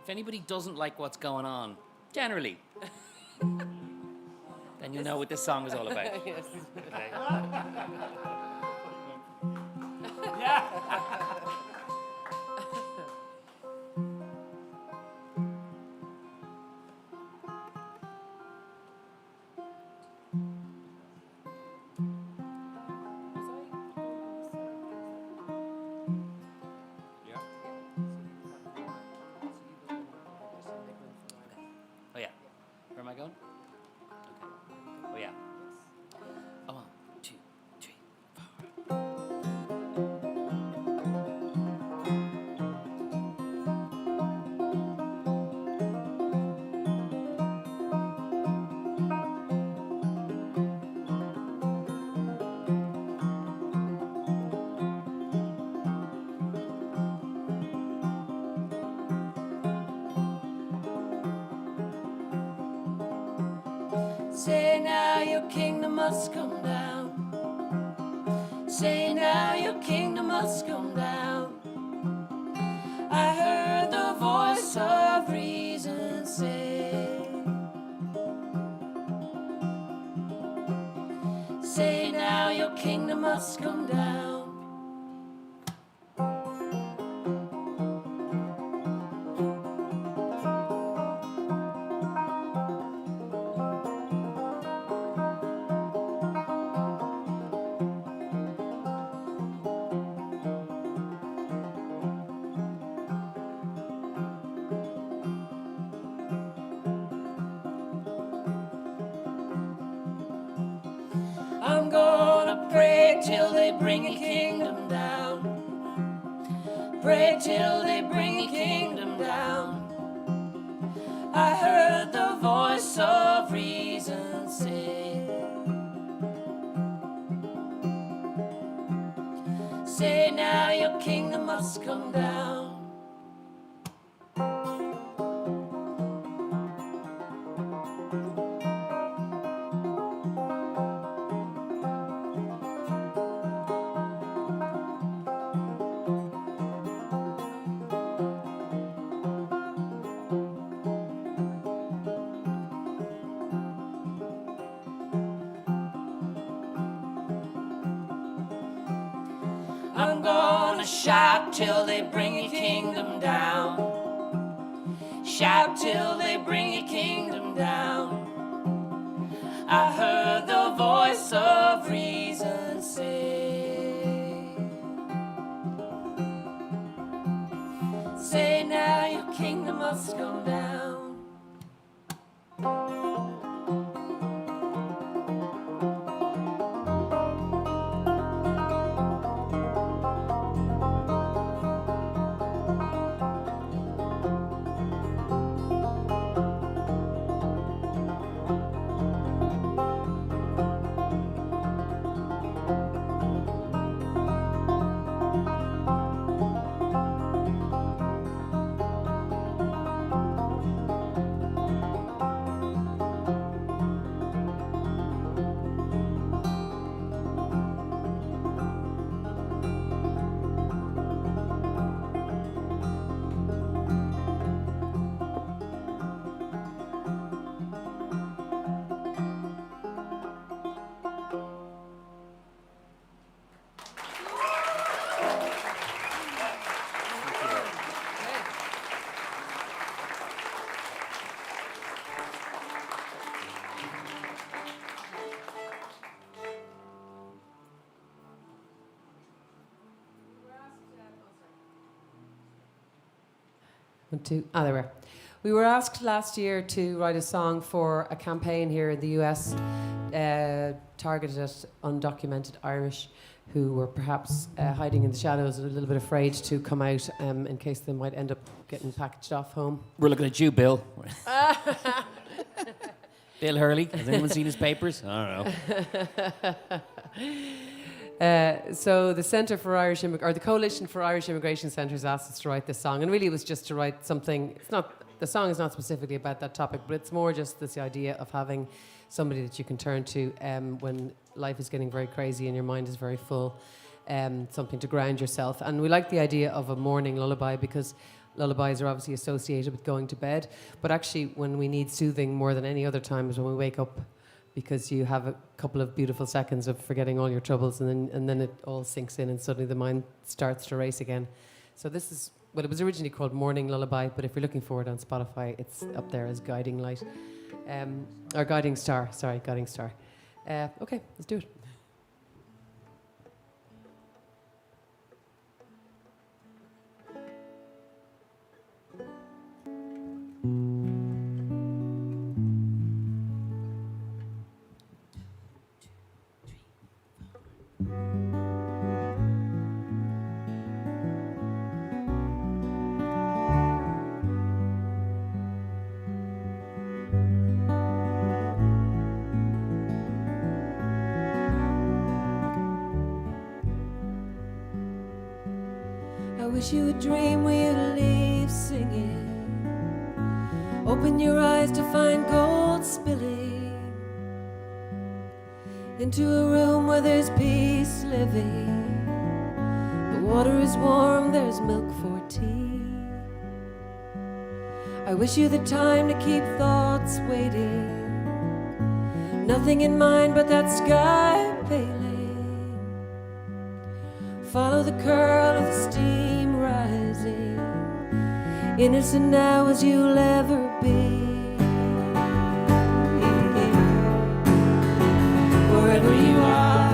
If anybody doesn't like what's going on, generally, Then you know what this song is all about. Yes. Okay. Oh yeah. Where am I going? Okay. Oh yeah. Oh, 1, 2, 3, 4. Say now your kingdom must come down. Say now your kingdom must come down. I heard the voice of reason say. Say now your kingdom must come down. I'm gonna pray till they bring a kingdom down. Pray till they bring a kingdom down. I heard the voice of reason say. Say now your kingdom must come down. I'm gonna shout till they bring a kingdom down. Shout till they bring a kingdom down. I heard the voice of reason say. Say now your kingdom must come down. One, two. Ah, there we are. We were asked last year to write a song for a campaign here in the US targeted at undocumented Irish who were perhaps hiding in the shadows, a little bit afraid to come out in case they might end up getting packaged off home. We're looking at you, Bill. Bill Hurley. Has anyone seen his papers? I don't know. So the Centre for Irish or the Coalition for Irish Immigration Centres asked us to write this song, and really it was just to write something. The song is not specifically about that topic, but it's more just this idea of having somebody that you can turn to when life is getting very crazy and your mind is very full, something to ground yourself. And we like the idea of a morning lullaby because lullabies are obviously associated with going to bed, but actually when we need soothing more than any other time is when we wake up because you have a couple of beautiful seconds of forgetting all your troubles, and then it all sinks in, and suddenly the mind starts to race again. So this is, well, it was originally called Morning Lullaby, but if you're looking for it on Spotify, it's up there as Guiding Light. Or Guiding Star, sorry, Guiding Star. Okay, let's do it. I wish you would dream where you leave singing. Open your eyes to find gold spilling into a room where there's peace living. The water is warm, there's milk for tea. I wish you the time to keep thoughts waiting. Nothing in mind but that sky paling. Follow the curl of the steam rising, innocent now as you'll ever be. Wherever you are,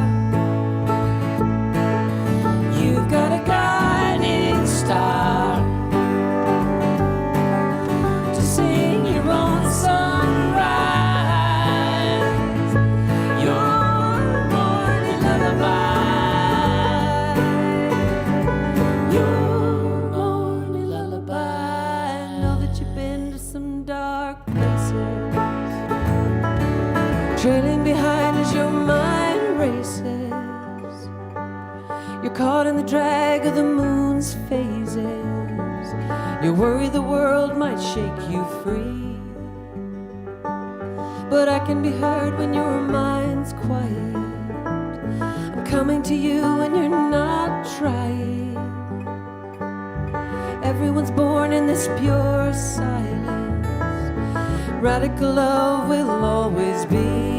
you've got a guiding star to sing your own sunrise, your morning lullaby. Trailing behind as your mind races. You're caught in the drag of the moon's phases. You worry the world might shake you free, but I can be heard when your mind's quiet. I'm coming to you when you're not trying. Everyone's born in this pure silence. Radical love will always be.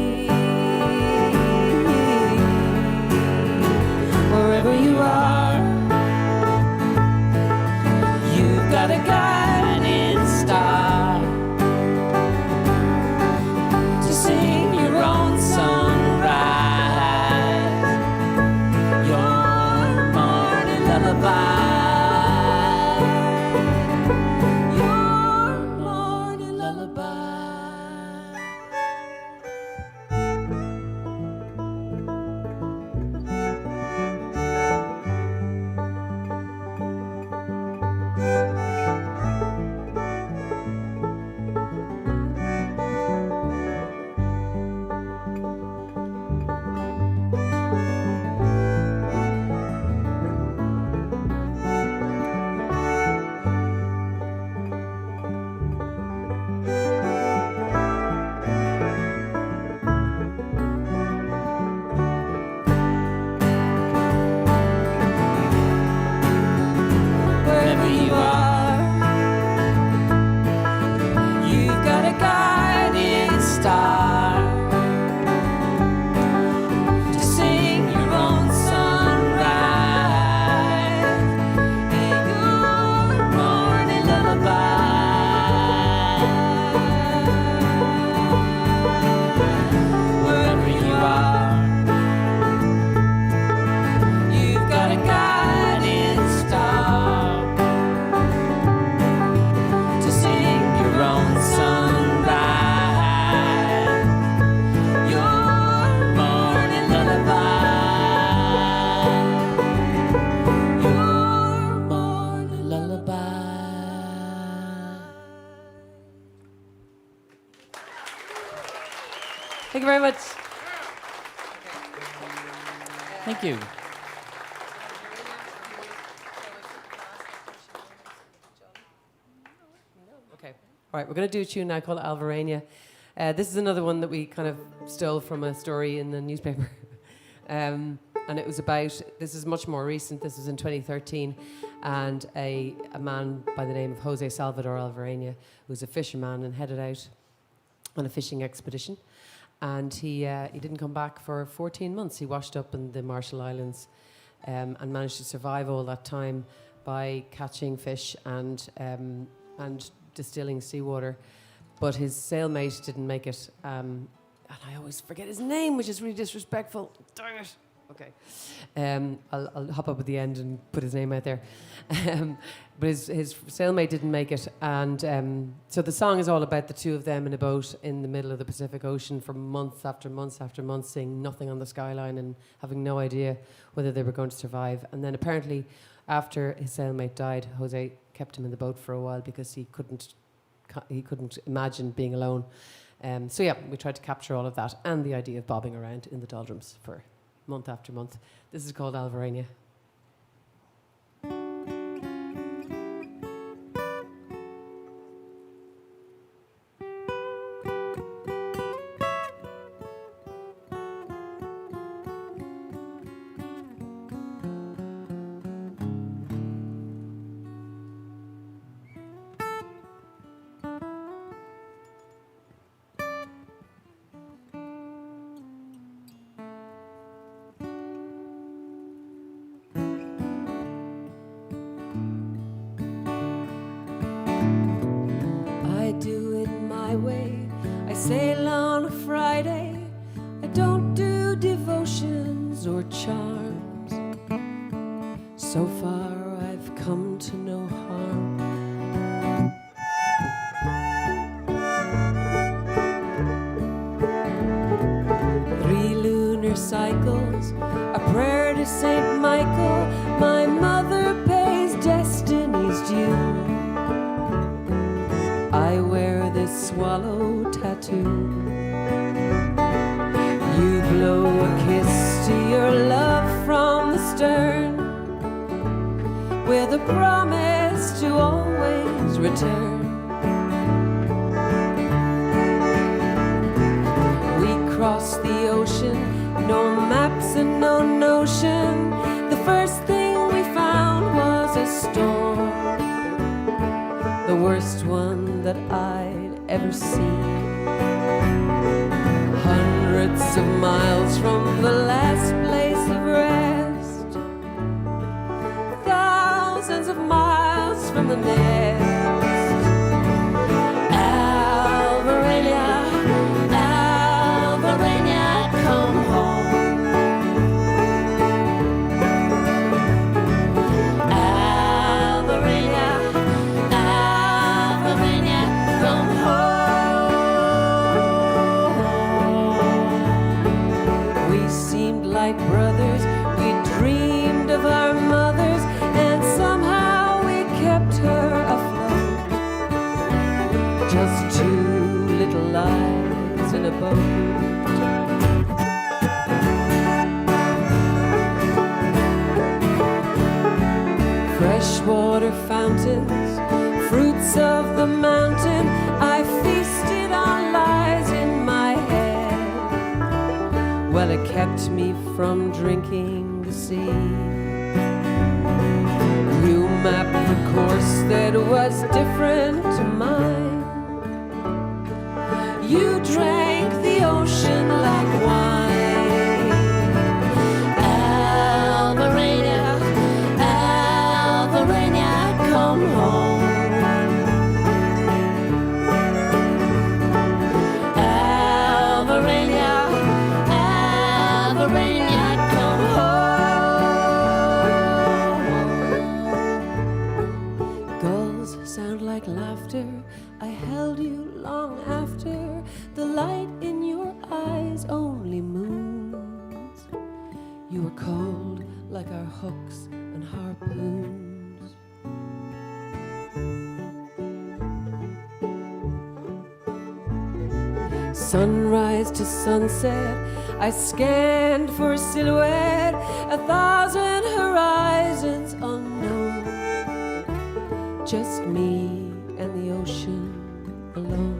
Wherever you are, you've got a guiding star to sing your own sunrise, your morning lullaby. Thank you very much. Thank you. Okay. All right, we're going to do a tune now called Alvarania. This is another one that we kind of stole from a story in the newspaper. And it was about, this is much more recent, this was in 2013, and a man by the name of Jose Salvador Alvarania, who's a fisherman and headed out on a fishing expedition. and he didn't come back for 14 months. He washed up in the Marshall Islands and managed to survive all that time by catching fish and distilling seawater. But his sailmate didn't make it, and I always forget his name, which is really disrespectful. Darn it. Okay. I'll hop up at the end and put his name out there. But his sailmate didn't make it. And so the song is all about the two of them in a boat in the middle of the Pacific Ocean for months after months after months, seeing nothing on the skyline and having no idea whether they were going to survive. And then apparently after his sailmate died, Jose kept him in the boat for a while because he couldn't imagine being alone. So yeah, we tried to capture all of that and the idea of bobbing around in the doldrums for month after month. This is called Alvarania. Sail on a Friday. I don't do devotions or charms. So far I've come to no harm. 3 lunar cycles, a prayer to Saint Michael. My mother pays destiny's due. I wear this swallow tattoo. You blow a kiss to your love from the stern, with a promise to always return. We crossed the ocean, no maps and no notion. The first thing we found was a storm, the worst one that I'd ever seen. Hundreds of miles from the last place of rest, thousands of miles from the nest. Alvarania, Alvarania, come home. Like brothers, we dreamed of our mothers, and somehow we kept her afloat. Just 2 little lives in a boat. Freshwater fountains, fruits of the mountain. I feasted on lies in my head. Well, it kept me from drinking the sea. You mapped the course that was different to mine. You drank the ocean like wine. Alvarania, Alvarania, come home. I held you long after. The light in your eyes only moons. You were cold like our hooks and harpoons. Sunrise to sunset, I scanned for a silhouette, 1,000 horizons unknown. Just me and the ocean alone.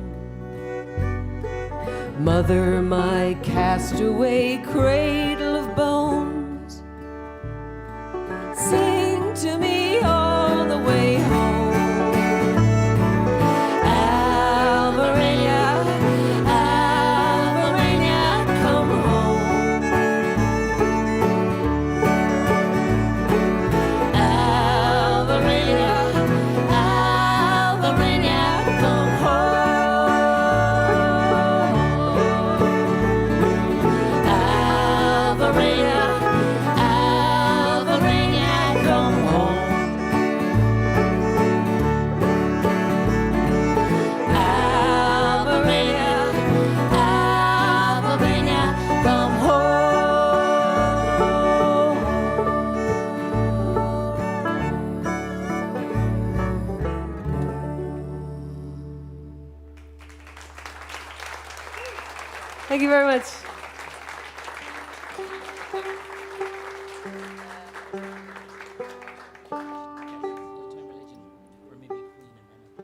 Mother, my castaway cradle of bones, sing to me all the way home. Alvarania, Alvarania, Thank you very much.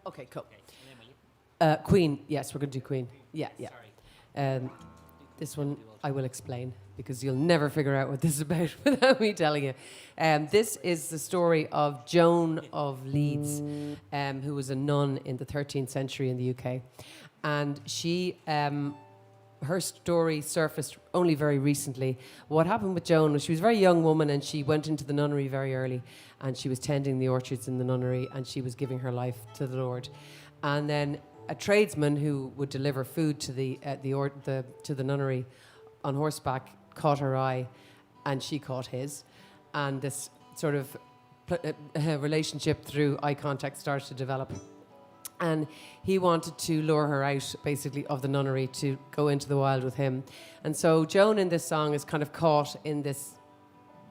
Okay, cool. Queen, yes, we're going to do Queen. Yeah. This one I will explain because you'll never figure out what this is about without me telling you. This is the story of Joan of Leeds, who was a nun in the 13th century in the UK. And she, her story surfaced only very recently. What happened with Joan was she was a very young woman and she went into the nunnery very early and she was tending the orchards in the nunnery and she was giving her life to the Lord. And then a tradesman who would deliver food to the nunnery on horseback caught her eye and she caught his. And this sort of relationship through eye contact started to develop. And he wanted to lure her out, basically, of the nunnery to go into the wild with him. And so Joan in this song is kind of caught in this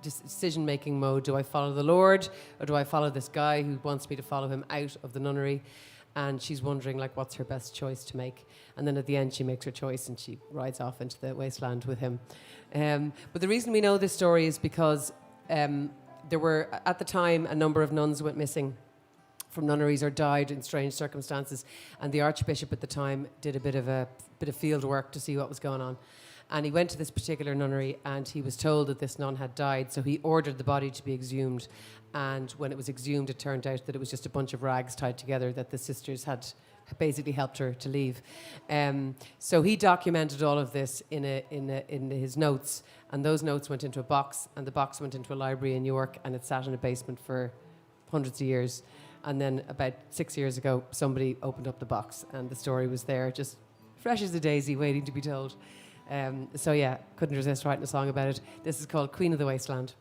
decision-making mode. Do I follow the Lord, or do I follow this guy who wants me to follow him out of the nunnery? And she's wondering, like, what's her best choice to make? And then at the end, she makes her choice and she rides off into the wasteland with him. But the reason we know this story is because there were, at the time, a number of nuns went missing from nunneries or died in strange circumstances, and the archbishop at the time did a bit of field work to see what was going on. And he went to this particular nunnery and he was told that this nun had died, so he ordered the body to be exhumed. And when it was exhumed, it turned out that it was just a bunch of rags tied together that the sisters had basically helped her to leave. So he documented all of this in his notes, and those notes went into a box, and the box went into a library in York, and it sat in a basement for hundreds of years. And then about 6 years ago, somebody opened up the box and the story was there, just fresh as a daisy, waiting to be told. So yeah, couldn't resist writing a song about it. This is called Queen of the Wasteland.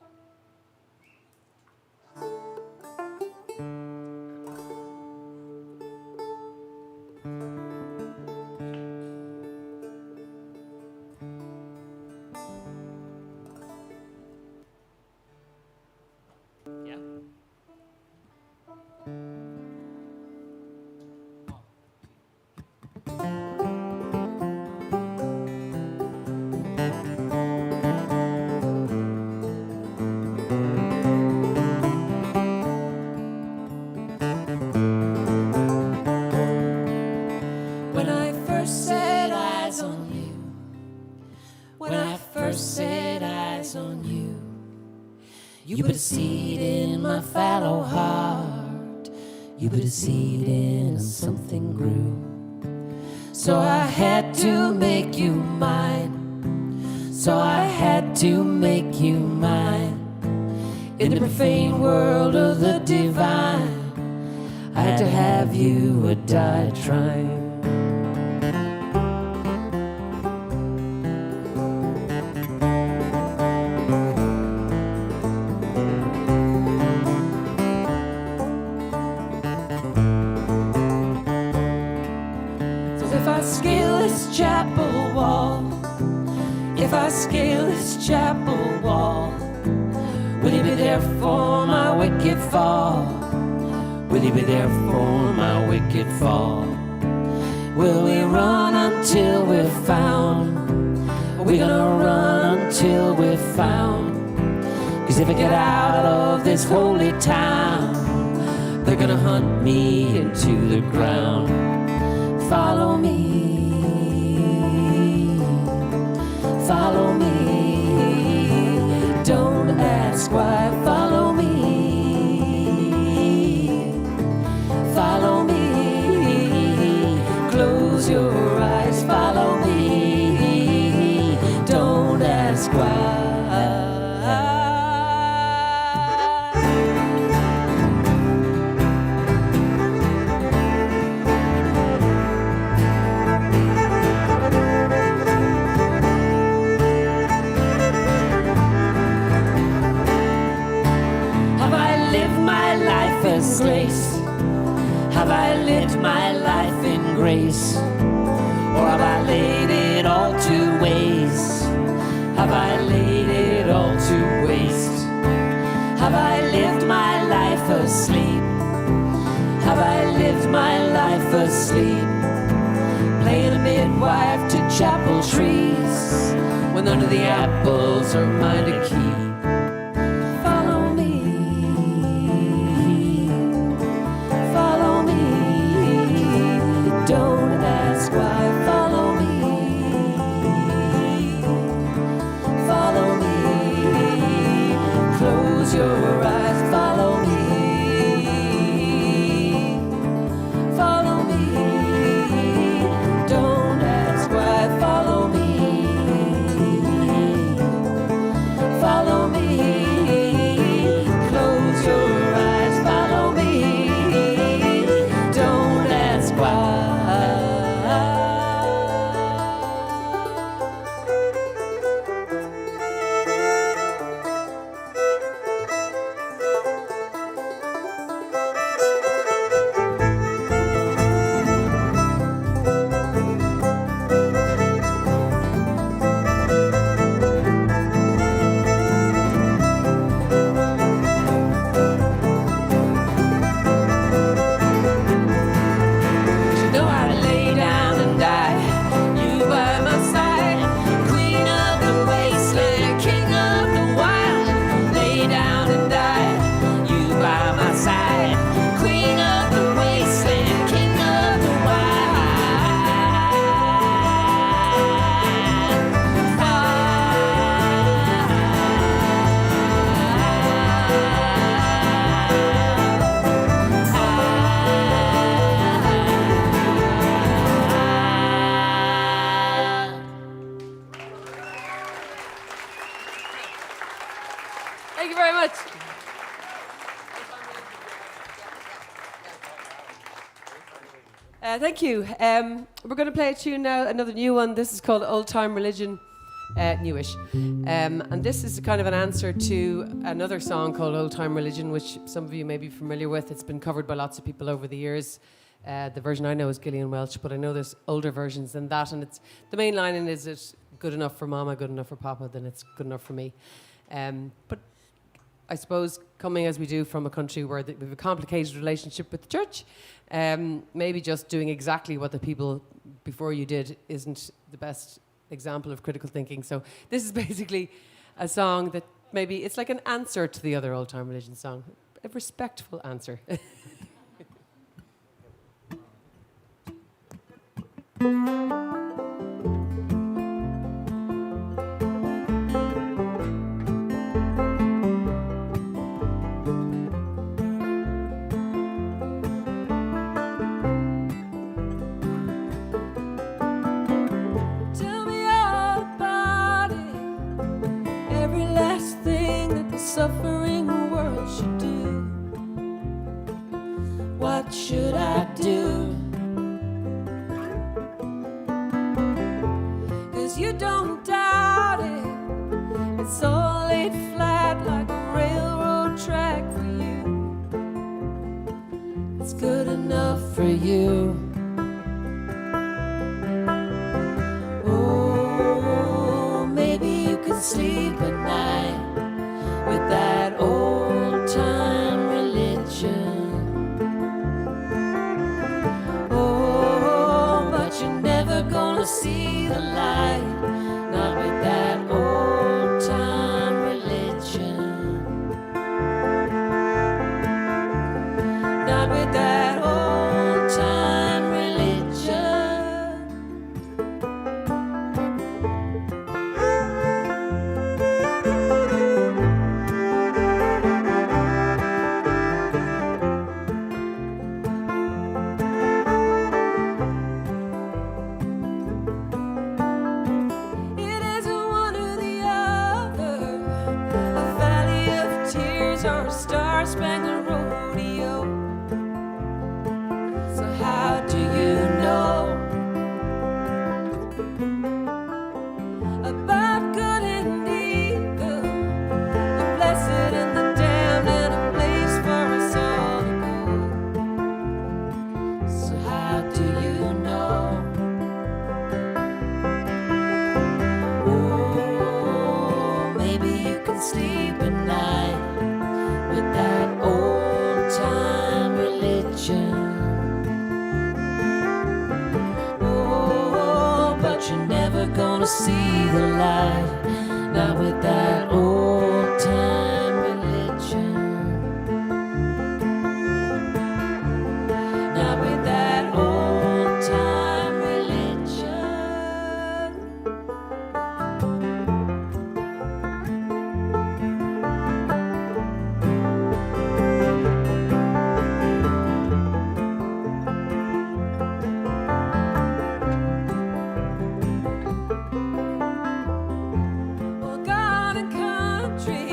You put a seed in my fallow heart. You put a seed in and something grew. So I had to make you mine. So I had to make you mine. In the profane world of the divine, I had to have you or die trying. Chapel wall, if I scale this chapel wall, will you be there for my wicked fall? Will you be there for my wicked fall? Will we run until we're found? Are we gonna run until we're found? 'Cause if I get out of this holy town, they're gonna hunt me into the ground. Follow me. Follow me, don't ask why, follow me. Follow me, close your eyes, follow me. Don't ask why. Grace? Have I lived my life in grace? Or have I laid it all to waste? Have I laid it all to waste? Have I lived my life asleep? Have I lived my life asleep? Playing a midwife to chapel tree? none of the apples are mine to keep. Follow me, follow me. Don't ask why. Follow me, follow me. Close your eyes. Follow me, follow me. Don't ask why. Follow me, follow me. Close your eyes. Follow me. Don't ask why. You know I'd lay down and die, you by my side, queen of the wasteland, king of the wild. Lay down and die, you by my side, queen of the wasteland, king of the Thank you very much. Thank you. We're going to play a tune now, another new one. This is called Old Time Religion, newish. And this is kind of an answer to another song called Old Time Religion, which some of you may be familiar with. It's been covered by lots of people over the years. The version I know is Gillian Welch, but I know there's older versions than that. And it's the main line in it is it good enough for Mama, good enough for Papa, then it's good enough for me. But I suppose coming as we do from a country where we have a complicated relationship with the church, maybe just doing exactly what the people before you did isn't the best example of critical thinking. So this is basically a song that maybe it's like an answer to the other Old Time Religion song, a respectful answer. Tell me all about it. Every last thing that the suffering world should do. What should I do? 'Cause you don't doubt it. It's all laid flat like a railroad track for you. It's good enough for you. Oh, maybe you could sleep at night with that old time religion. Oh, but you're never gonna see the light, not with that old time religion. Not with that old time religion. It isn't one or the other, a valley of tears or a star-spangled rodeo. So how do you know about good and evil, the blessed and the damned, and a place for us all to go? So how do you know? Oh, maybe you can sleep at night with that old see the light, not with that old time religion, not with that old time religion. Well, God and country,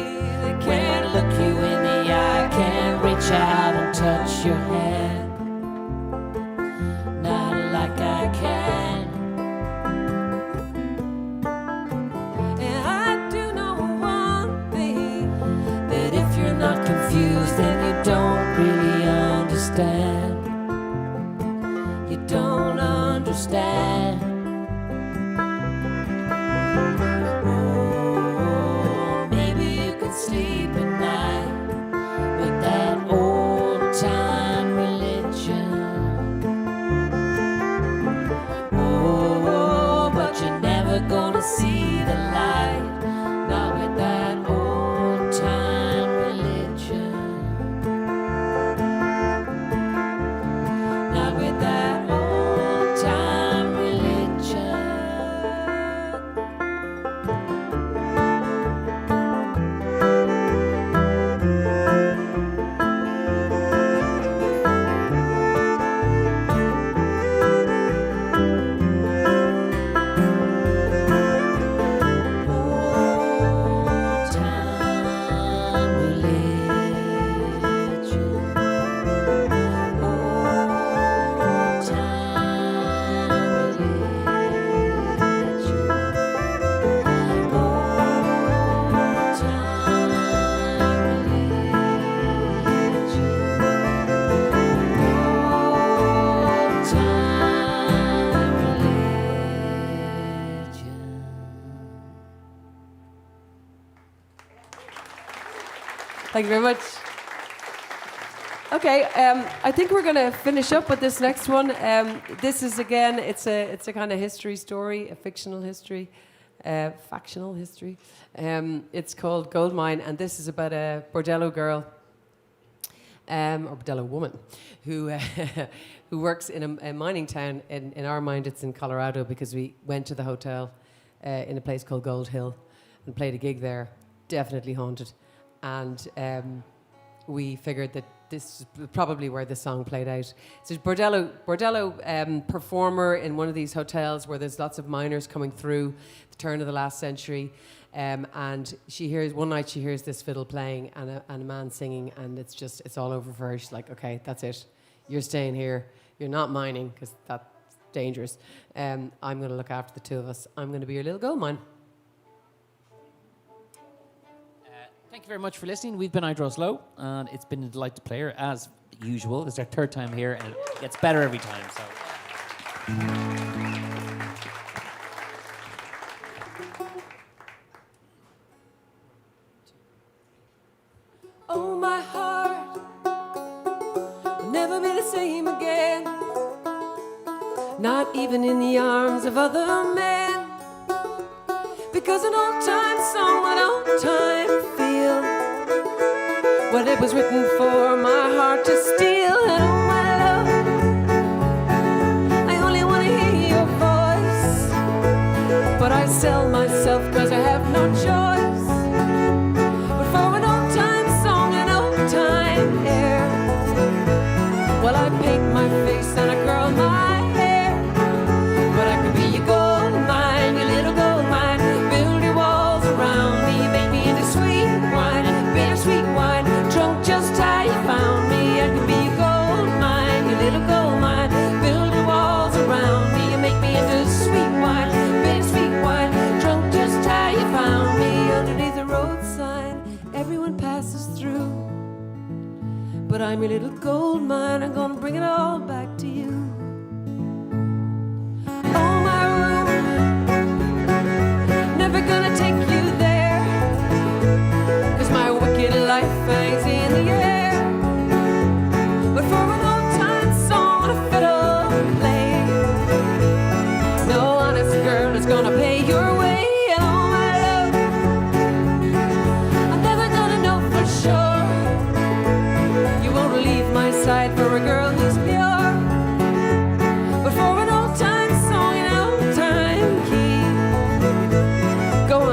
they can't look you in the eye, can't reach out and touch your hand, not like I can. And I do know one thing, that if you're not confused, then you don't really understand. You don't understand. Oh, maybe you could sleep at night with that old time religion. Oh, but you're never gonna see the light, not with that old time religion, not with that old time religion. Old time religion. Old time religion. Old time religion. Old time religion. Thank you very much. Okay, I think we're going to finish up with this next one. This is again, it's a kind of history story, a fictional history, factional history. It's called Gold Mine, and this is about a bordello girl, or bordello woman, who who works in a mining town. In our mind, it's in Colorado because we went to the hotel in a place called Gold Hill and played a gig there. Definitely haunted. And we figured that this is probably where the song played out. So bordello performer in one of these hotels where there's lots of miners coming through the turn of the last century. And one night she hears this fiddle playing and a man singing, and it's all over for her. She's like, okay, that's it. You're staying here. You're not mining because that's dangerous. I'm going to look after the two of us. I'm going to be your little gold mine. Thank you very much for listening. We've been I Draw Slow, and it's been a delight to play her, as usual. It's our third time here, and it gets better every time. So, Oh, my heart will never be the same again, not even in the arms of other men, because an old-time song, an old-time feel, well, it was written for my heart to steal. And oh, my love, I only want to hear your voice, but I sell myself because I have no choice. But for an old-time song, an old-time air, well, I paint my face and I curl my hair, but I could be your gold mine, your little gold mine. Build your walls around me, make me into sweet wine, bittersweet wine, drunk just how you found me. I could be your gold mine, your little gold mine. Build your walls around me, you make me into sweet wine, bittersweet wine, drunk just how you found me. Underneath the road sign, everyone passes through, but I'm your little gold mine. I'm gonna bring it all back to you. Oh, my room, never gonna take you there, 'cause my wicked life hangs in the air. But for an old-time song, a fiddle play, no honest girl is gonna pay your way.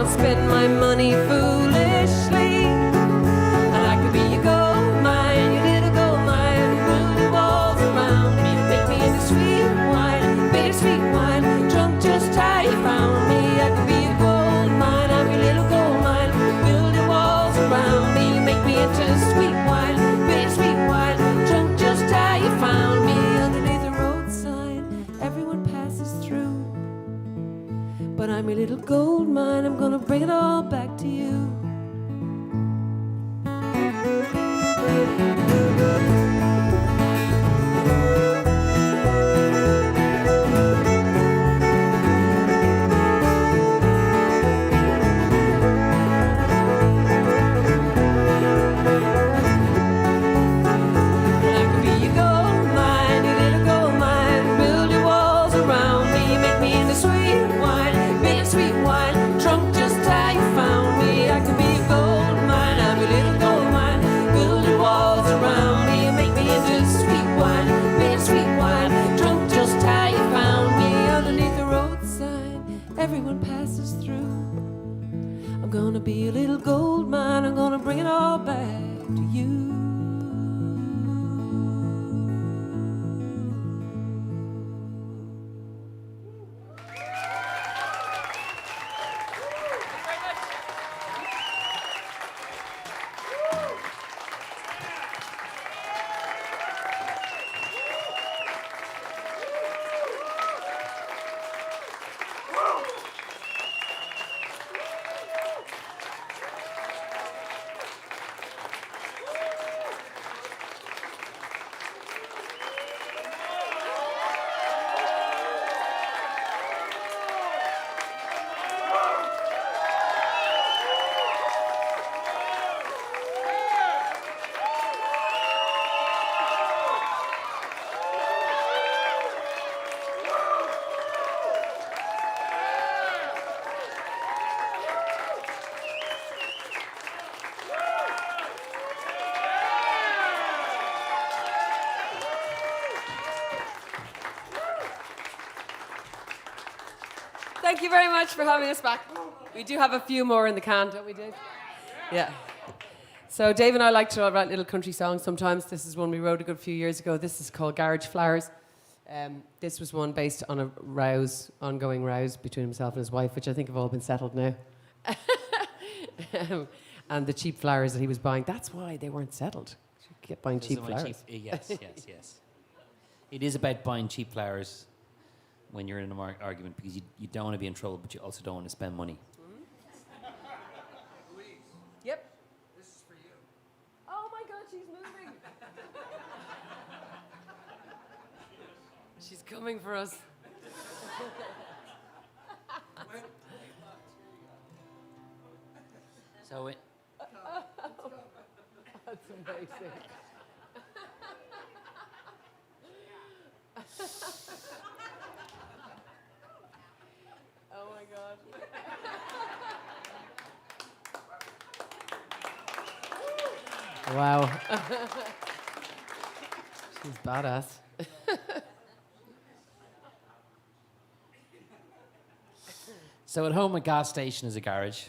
gonna spend my money foolishly. And I could be your gold mine, your little gold mine. Build the walls around me, make me into sweet wine, bittersweet wine. Drunk just how you found me. I could be your gold mine, I'm your little gold mine. Build the walls around me, make me into sweet wine, bittersweet wine. Drunk just how you found me. Underneath the road sign, everyone passes through. But I'm your little gold mine, I'm gonna bring it all back to you. I could be your gold mine, your little gold mine. Build your walls around me, make me into sweet wine, bittersweet wine. Drunk just how you found me. I could be your gold mine, I'm your little gold mine. Build your walls around me, make me into sweet wine, bittersweet wine. Drunk just how you found me. Underneath the road sign, everyone passes through. I'm gonna be a little gold mine, I'm gonna bring it all back to you. Thank you very much for having us back. We do have a few more in the can, don't we, Dave? Yeah. So Dave and I like to write little country songs sometimes. This is one we wrote a good few years ago. This is called Garage Flowers. This was one based on a ongoing rows between himself and his wife, which I think have all been settled now. And the cheap flowers that he was buying, that's why they weren't settled. You kept buying cheap flowers. Yes. It is about buying cheap flowers when you're in an argument, because you don't want to be in trouble, but you also don't want to spend money. Louise. Yep. This is for you. Oh my God, she's moving. She's coming for us. So it. That's amazing. Oh my God. Wow. She's badass. So at home, a gas station is a garage,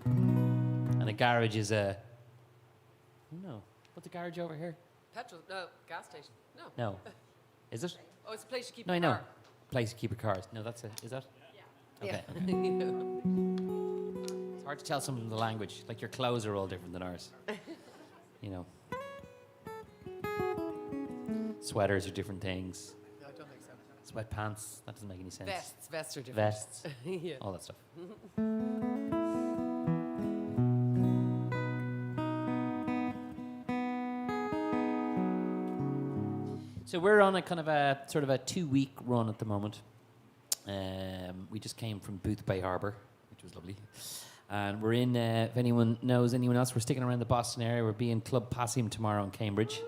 and a garage is a. No, what's a garage over here? Petrol? No, gas station. No. No, is it? Oh, it's a place you keep No, I your know. car. Place to keep your cars. No, that's it. Is that? Yeah. Okay. Yeah. It's hard to tell something in the language. Like your clothes are all different than ours. You know. Sweaters are different things. No, I don't think so. Sweatpants. That doesn't make any sense. Vests are different. Vests. Yeah. All that stuff. So we're on a kind of a sort of a 2-week run at the moment. We just came from Booth Bay Harbour, which was lovely. And we're in, if anyone knows anyone else, we're sticking around the Boston area. We'll be in Club Passim tomorrow in Cambridge.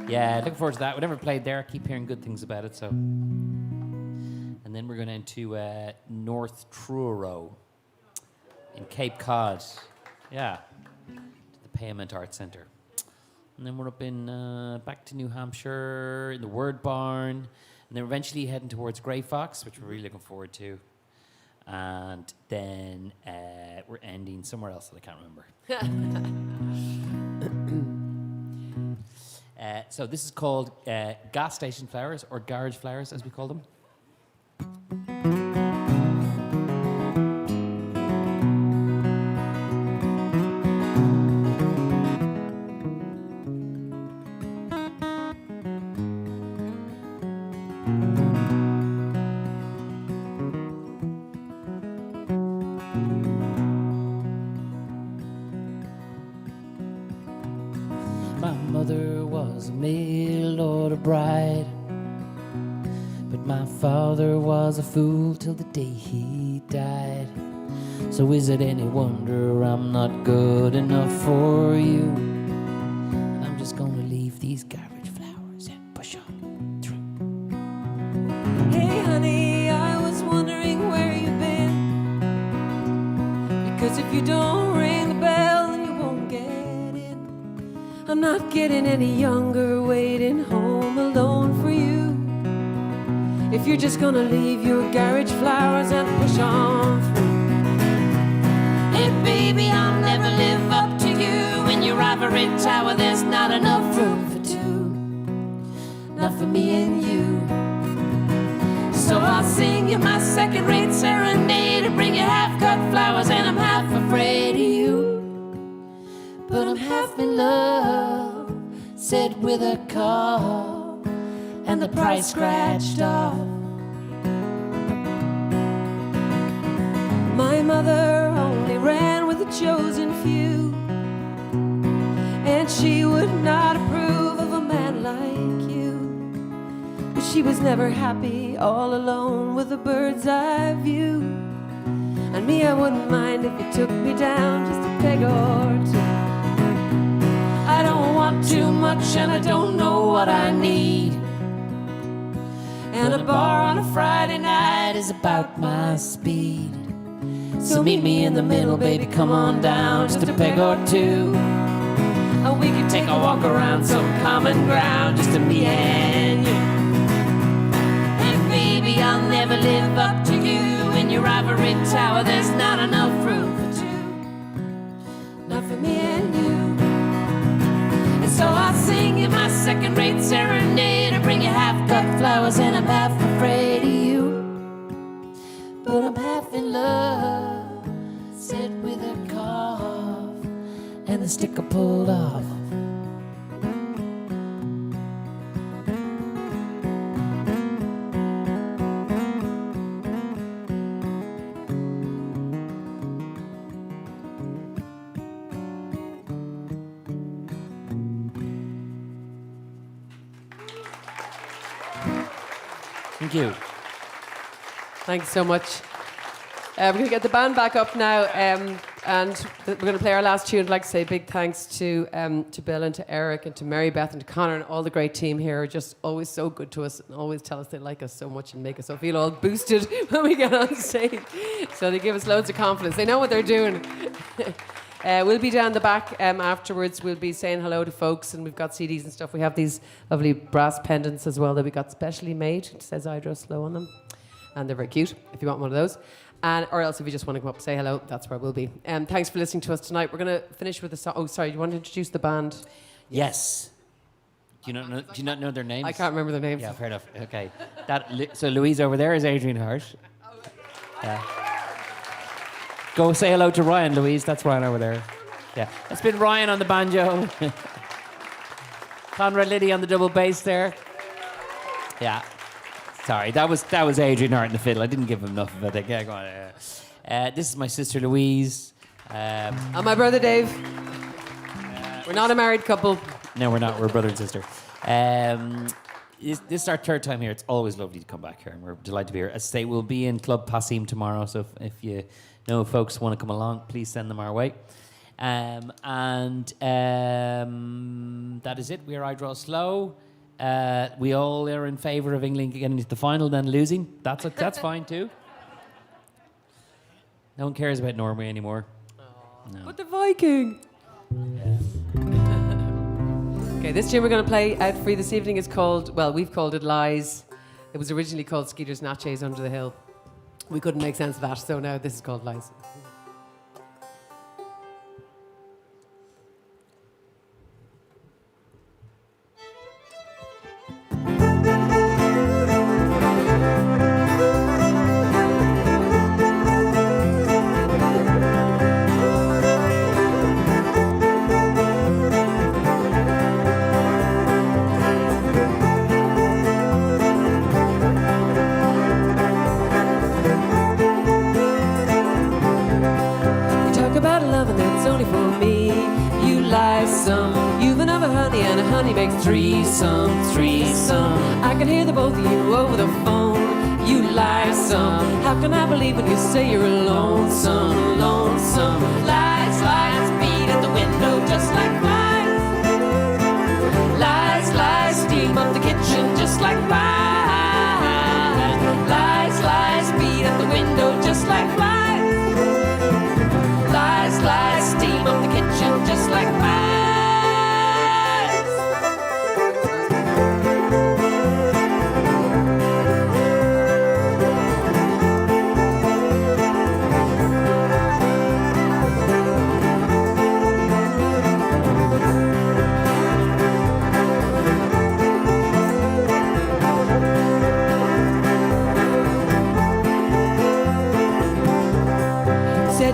Yeah, looking forward to that. We never played there. I keep hearing good things about it. So, and then we're going into North Truro in Cape Cod. Yeah, to the Payment Arts Centre. And then we're up in back to New Hampshire in the Word Barn, and then we're eventually heading towards Grey Fox, which we're really looking forward to. and then we're ending somewhere else that I can't remember. So this is called gas station flowers, or garage flowers as we call them. My mother was a mail order bride, but my father was a fool till the day he died. So is it any wonder I'm not good enough for you? And I'm just gonna leave these garbage flowers and push on through. Hey honey, I was wondering where you've been, because if you don't ring the bell then you won't get in. I'm not getting any younger waiting home alone for you. If you're just gonna leave your garage flowers and push on through. Hey baby, I'll never live up to you. In your ivory tower there's not enough room for two, not for me and you. So I'll sing you my second-rate serenade and bring you half-cut flowers, and I'm half afraid of you, but I'm half in love, said with a call, and the price scratched off. My mother only ran with the chosen few, and she would not approve of a man like you. But she was never happy all alone with a bird's eye view. And me, I wouldn't mind if you took me down just a peg or two. I don't want too much and I don't know what I need, and a bar on a Friday night is about my speed. So meet me in the middle, baby, come on down, just a peg or two. And we could take a walk around some common ground, just to me and you. And baby, I'll never live up to you. In your ivory tower there's not enough room for two, not for me and you. And so I'll sing you my second-rate serenade and bring you half-cut flowers, and I'm half afraid of you, but I'm half in love, said with a cough, and the sticker pulled off. Thank you. Thanks so much. We're going to get the band back up now, and we're going to play our last tune. I'd like to say big thanks to Bill and to Eric and to Mary Beth and to Connor and all the great team here. Are just always so good to us and always tell us they like us so much and make us all feel all boosted when we get on stage. So they give us loads of confidence. They know what they're doing. We'll be down the back afterwards. We'll be saying hello to folks, and we've got CDs and stuff. We have these lovely brass pendants as well that we got specially made. It says Idro Slow on them, and they're very cute if you want one of those. Or else if you just want to come up and say hello, that's where we'll be. Thanks for listening to us tonight. We're going to finish with a song. Oh, sorry, you want to introduce the band? Yes. Do you not know their names? I can't remember their names. Yeah, fair enough. Okay. So Louise over there is Adrian Hart. Yeah. Go say hello to Ryan, Louise. That's Ryan over there. Yeah. That's been Ryan on the banjo. Conrad Liddy on the double bass there. Yeah. Sorry, that was Adrian Hart in the fiddle. I didn't give him enough of it. Yeah, go on. This is my sister Louise. And my brother Dave. We're not a married couple. No, we're not. We're brother and sister. This is our third time here. It's always lovely to come back here, and we're delighted to be here. As I say, we'll be in Club Passim tomorrow, so if you know folks want to come along, please send them our way. That is it. We're I Draw Slow. We all are in favour of England getting into the final, then losing. That's fine too. No one cares about Norway anymore. No. But the Viking. Yeah. Okay, this tune we're going to play out for you this evening is called, well, we've called it Lies. It was originally called Skeeter's Natchez Under the Hill. We couldn't make sense of that, so now this is called Lies. Threesome. I can hear the both of you over the phone. You lie some. How can I believe when you say you're lonesome? Lies, beat at the window just like flies. Lies, steam up the kitchen just like flies. Lies, beat at the window just like flies. Lies, steam up the kitchen just like flies.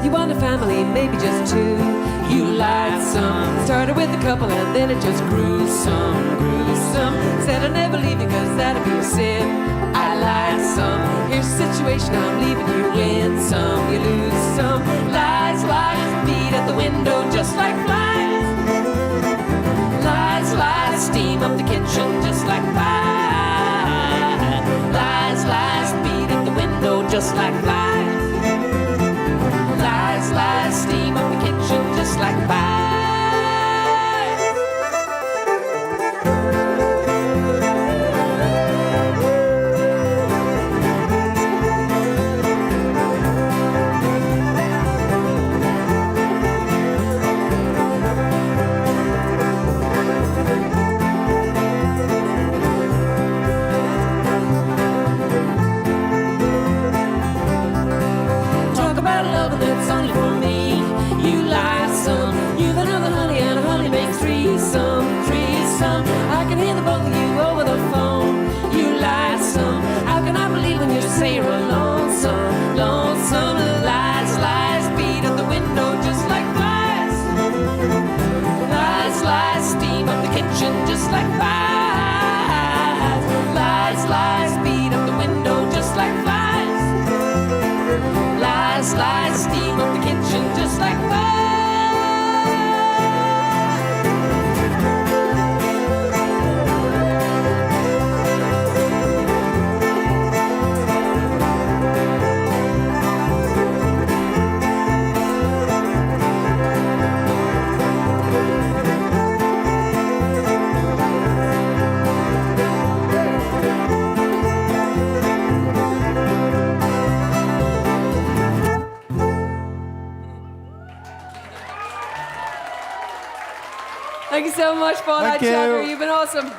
You want a family, maybe just two. You lied some. Started with a couple and then it just grew some. Said I'd never leave you cause that'd be a sin. I lied some. Here's the situation, I'm leaving you. Win some, you lose some. Lies, beat at the window just like flies. Lies, steam up the kitchen just like flies. Lies, beat at the window just like flies. Lies, steam up the kitchen just like fire. Talk about love that's only for me. You lie some. You've another honey and honey makes threesome. I can hear the both of you over the phone. You lie some. How can I believe when you say you're lonesome? Lies, beat at the window just like flies. Lies, steam up the kitchen just like flies. Lies, beat up the window just like flies. Lies, steam up the kitchen just like flies. Thank you so much, Paul. Thank you. You've been awesome.